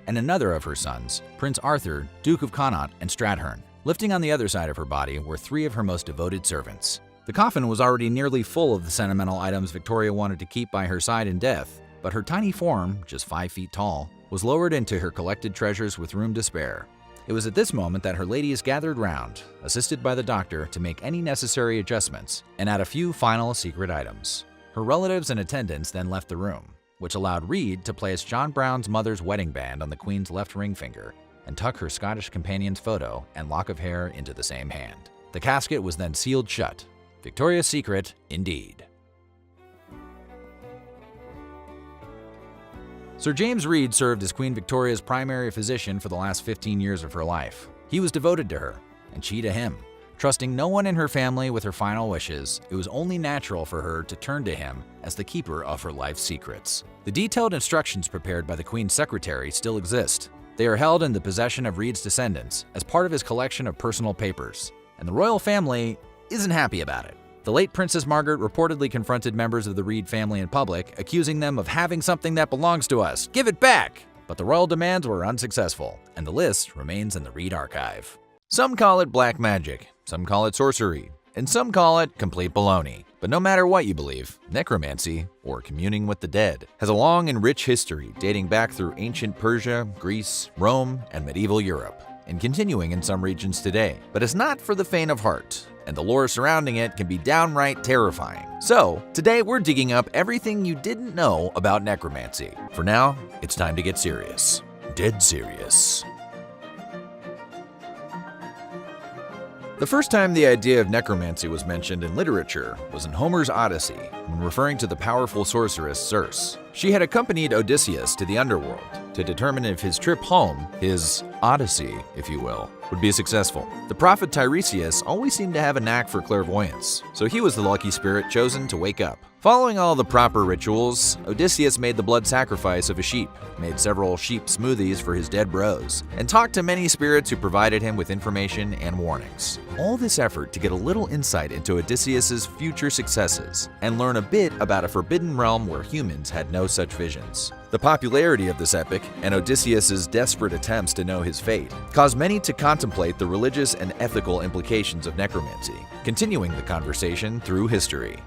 Speaker 2: and another of her sons, Prince Arthur, Duke of Connaught and Strathern. Lifting on the other side of her body were three of her most devoted servants. The coffin was already nearly full of the sentimental items Victoria wanted to keep by her side in death, but her tiny form, just 5 feet tall, was lowered into her collected treasures with room to spare. It was at this moment that her ladies gathered round, assisted by the doctor to make any necessary adjustments and add a few final secret items. Her relatives and attendants then left the room, which allowed Reed to place John Brown's mother's wedding band on the Queen's left ring finger and tuck her Scottish companion's photo and lock of hair into the same hand. The casket was then sealed shut. Victoria's secret, indeed. Sir James Reed served as Queen Victoria's primary physician for the last 15 years of her life. He was devoted to her, and she to him. Trusting no one in her family with her final wishes, it was only natural for her to turn to him as the keeper of her life's secrets. The detailed instructions prepared by the Queen's secretary still exist. They are held in the possession of Reed's descendants as part of his collection of personal papers, and the royal family isn't happy about it. The late Princess Margaret reportedly confronted members of the Reed family in public, accusing them of having something that belongs to us. Give it back! But the royal demands were unsuccessful, and the list remains in the Reed archive. Some call it black magic, some call it sorcery, and some call it complete baloney. But no matter what you believe, necromancy, or communing with the dead, has a long and rich history dating back through ancient Persia, Greece, Rome, and medieval Europe, and continuing in some regions today. But it's not for the faint of heart, and the lore surrounding it can be downright terrifying. So, today we're digging up everything you didn't know about necromancy. For now, it's time to get serious. Dead serious. The first time the idea of necromancy was mentioned in literature was in Homer's Odyssey, when referring to the powerful sorceress Circe. She had accompanied Odysseus to the underworld to determine if his trip home, his Odyssey, if you will, would be successful. The prophet Tiresias always seemed to have a knack for clairvoyance, so he was the lucky spirit chosen to wake up. Following all the proper rituals, Odysseus made the blood sacrifice of a sheep, made several sheep smoothies for his dead bros, and talked to many spirits who provided him with information and warnings. All this effort to get a little insight into Odysseus's future successes and learn a bit about a forbidden realm where humans had no such visions. The popularity of this epic and Odysseus's desperate attempts to know his fate caused many to contemplate the religious and ethical implications of necromancy, continuing the conversation through history.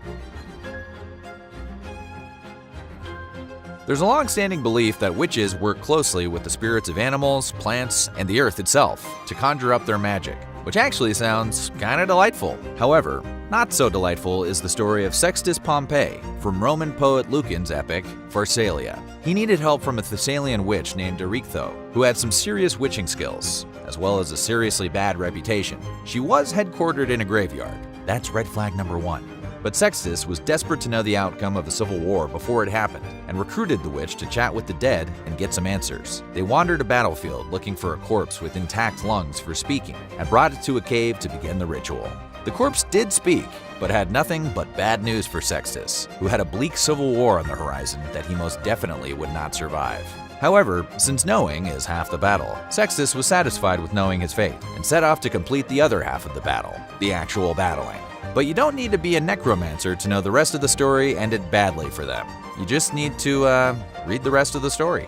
Speaker 2: There's a long-standing belief that witches work closely with the spirits of animals, plants, and the earth itself to conjure up their magic, which actually sounds kinda delightful. However, not so delightful is the story of Sextus Pompey from Roman poet Lucan's epic, Pharsalia. He needed help from a Thessalian witch named Erichtho, who had some serious witching skills, as well as a seriously bad reputation. She was headquartered in a graveyard. That's red flag number 1. But Sextus was desperate to know the outcome of the Civil War before it happened, and recruited the witch to chat with the dead and get some answers. They wandered a battlefield looking for a corpse with intact lungs for speaking, and brought it to a cave to begin the ritual. The corpse did speak, but had nothing but bad news for Sextus, who had a bleak civil war on the horizon that he most definitely would not survive. However, since knowing is half the battle, Sextus was satisfied with knowing his fate, and set off to complete the other half of the battle, the actual battling. But you don't need to be a necromancer to know the rest of the story ended badly for them. You just need to read the rest of the story.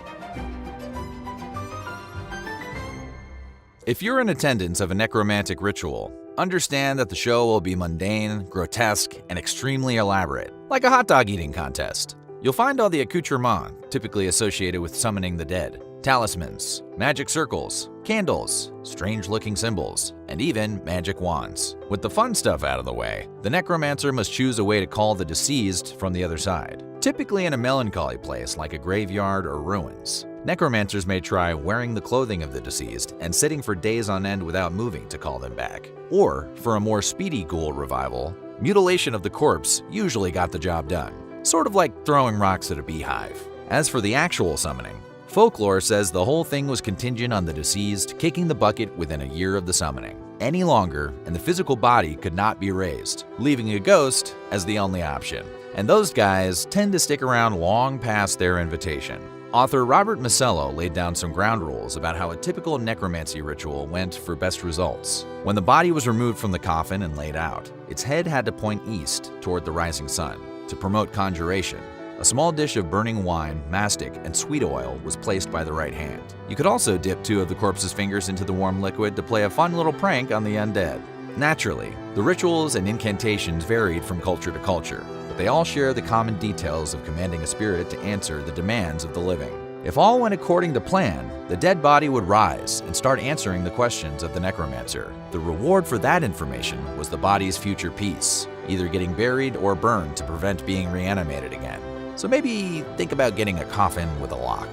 Speaker 2: If you're in attendance of a necromantic ritual, understand that the show will be mundane, grotesque, and extremely elaborate, like a hot dog eating contest. You'll find all the accoutrements typically associated with summoning the dead. Talismans, magic circles, candles, strange-looking symbols, and even magic wands. With the fun stuff out of the way, the necromancer must choose a way to call the deceased from the other side, typically in a melancholy place like a graveyard or ruins. Necromancers may try wearing the clothing of the deceased and sitting for days on end without moving to call them back. Or, for a more speedy ghoul revival, mutilation of the corpse usually got the job done, sort of like throwing rocks at a beehive. As for the actual summoning, folklore says the whole thing was contingent on the deceased kicking the bucket within a year of the summoning. Any longer, and the physical body could not be raised, leaving a ghost as the only option. And those guys tend to stick around long past their invitation. Author Robert Masello laid down some ground rules about how a typical necromancy ritual went for best results. When the body was removed from the coffin and laid out, its head had to point east toward the rising sun. To promote conjuration, a small dish of burning wine, mastic, and sweet oil was placed by the right hand. You could also dip 2 of the corpse's fingers into the warm liquid to play a fun little prank on the undead. Naturally, the rituals and incantations varied from culture to culture, but they all share the common details of commanding a spirit to answer the demands of the living. If all went according to plan, the dead body would rise and start answering the questions of the necromancer. The reward for that information was the body's future peace, either getting buried or burned to prevent being reanimated again. So maybe think about getting a coffin with a lock.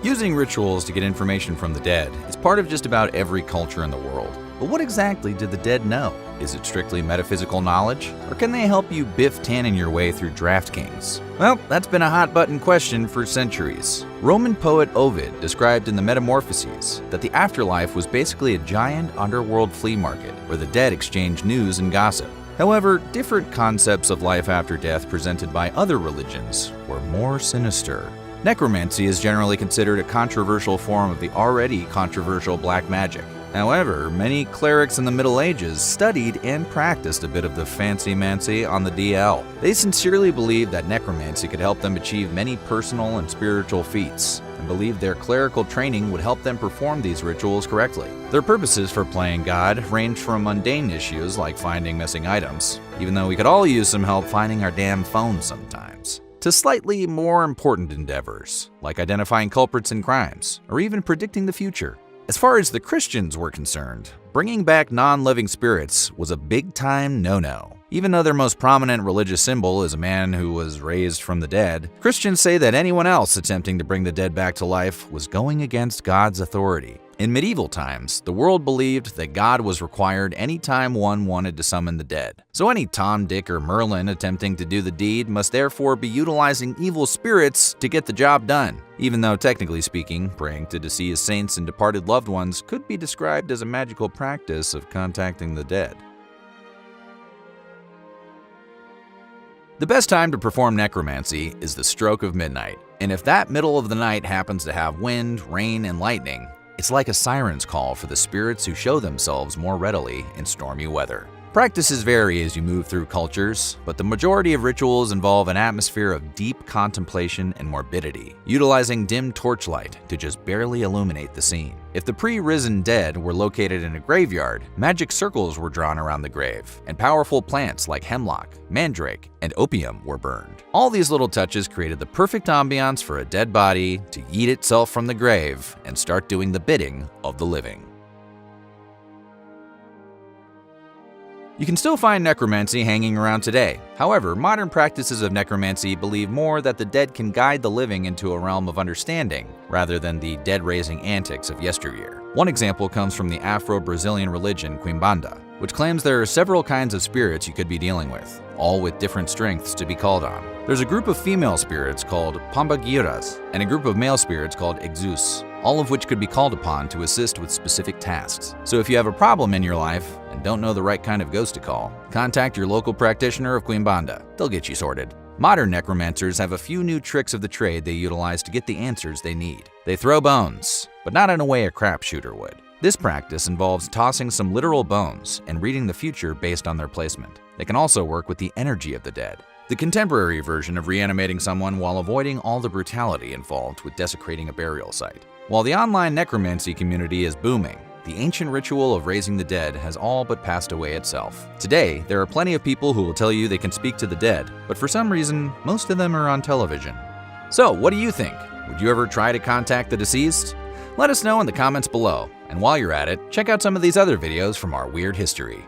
Speaker 2: Using rituals to get information from the dead is part of just about every culture in the world. But what exactly did the dead know? Is it strictly metaphysical knowledge? Or can they help you Biff Tannen your way through DraftKings? Well, that's been a hot-button question for centuries. Roman poet Ovid described in the Metamorphoses that the afterlife was basically a giant underworld flea market where the dead exchanged news and gossip. However, different concepts of life after death presented by other religions were more sinister. Necromancy is generally considered a controversial form of the already controversial black magic. However, many clerics in the Middle Ages studied and practiced a bit of the fancy-mancy on the DL. They sincerely believed that necromancy could help them achieve many personal and spiritual feats, and believed their clerical training would help them perform these rituals correctly. Their purposes for playing God ranged from mundane issues like finding missing items, even though we could all use some help finding our damn phones sometimes, to slightly more important endeavors, like identifying culprits in crimes, or even predicting the future. As far as the Christians were concerned, bringing back non-living spirits was a big-time no-no. Even though their most prominent religious symbol is a man who was raised from the dead, Christians say that anyone else attempting to bring the dead back to life was going against God's authority. In medieval times, the world believed that God was required anytime one wanted to summon the dead. So any Tom, Dick, or Merlin attempting to do the deed must therefore be utilizing evil spirits to get the job done. Even though technically speaking, praying to deceased saints and departed loved ones could be described as a magical practice of contacting the dead. The best time to perform necromancy is the stroke of midnight, and if that middle of the night happens to have wind, rain, and lightning, it's like a siren's call for the spirits who show themselves more readily in stormy weather. Practices vary as you move through cultures, but the majority of rituals involve an atmosphere of deep contemplation and morbidity, utilizing dim torchlight to just barely illuminate the scene. If the pre-risen dead were located in a graveyard, magic circles were drawn around the grave, and powerful plants like hemlock, mandrake, and opium were burned. All these little touches created the perfect ambiance for a dead body to yeet itself from the grave and start doing the bidding of the living. You can still find necromancy hanging around today. However, modern practices of necromancy believe more that the dead can guide the living into a realm of understanding, rather than the dead-raising antics of yesteryear. One example comes from the Afro-Brazilian religion Quimbanda, which claims there are several kinds of spirits you could be dealing with, all with different strengths to be called on. There's a group of female spirits called Pombagiras, and a group of male spirits called Exus, all of which could be called upon to assist with specific tasks. So if you have a problem in your life and don't know the right kind of ghost to call, contact your local practitioner of Quimbanda. They'll get you sorted. Modern necromancers have a few new tricks of the trade they utilize to get the answers they need. They throw bones, but not in a way a crapshooter would. This practice involves tossing some literal bones and reading the future based on their placement. They can also work with the energy of the dead, the contemporary version of reanimating someone while avoiding all the brutality involved with desecrating a burial site. While the online necromancy community is booming, the ancient ritual of raising the dead has all but passed away itself. Today, there are plenty of people who will tell you they can speak to the dead, but for some reason, most of them are on television. So, what do you think? Would you ever try to contact the deceased? Let us know in the comments below, and while you're at it, check out some of these other videos from our weird history.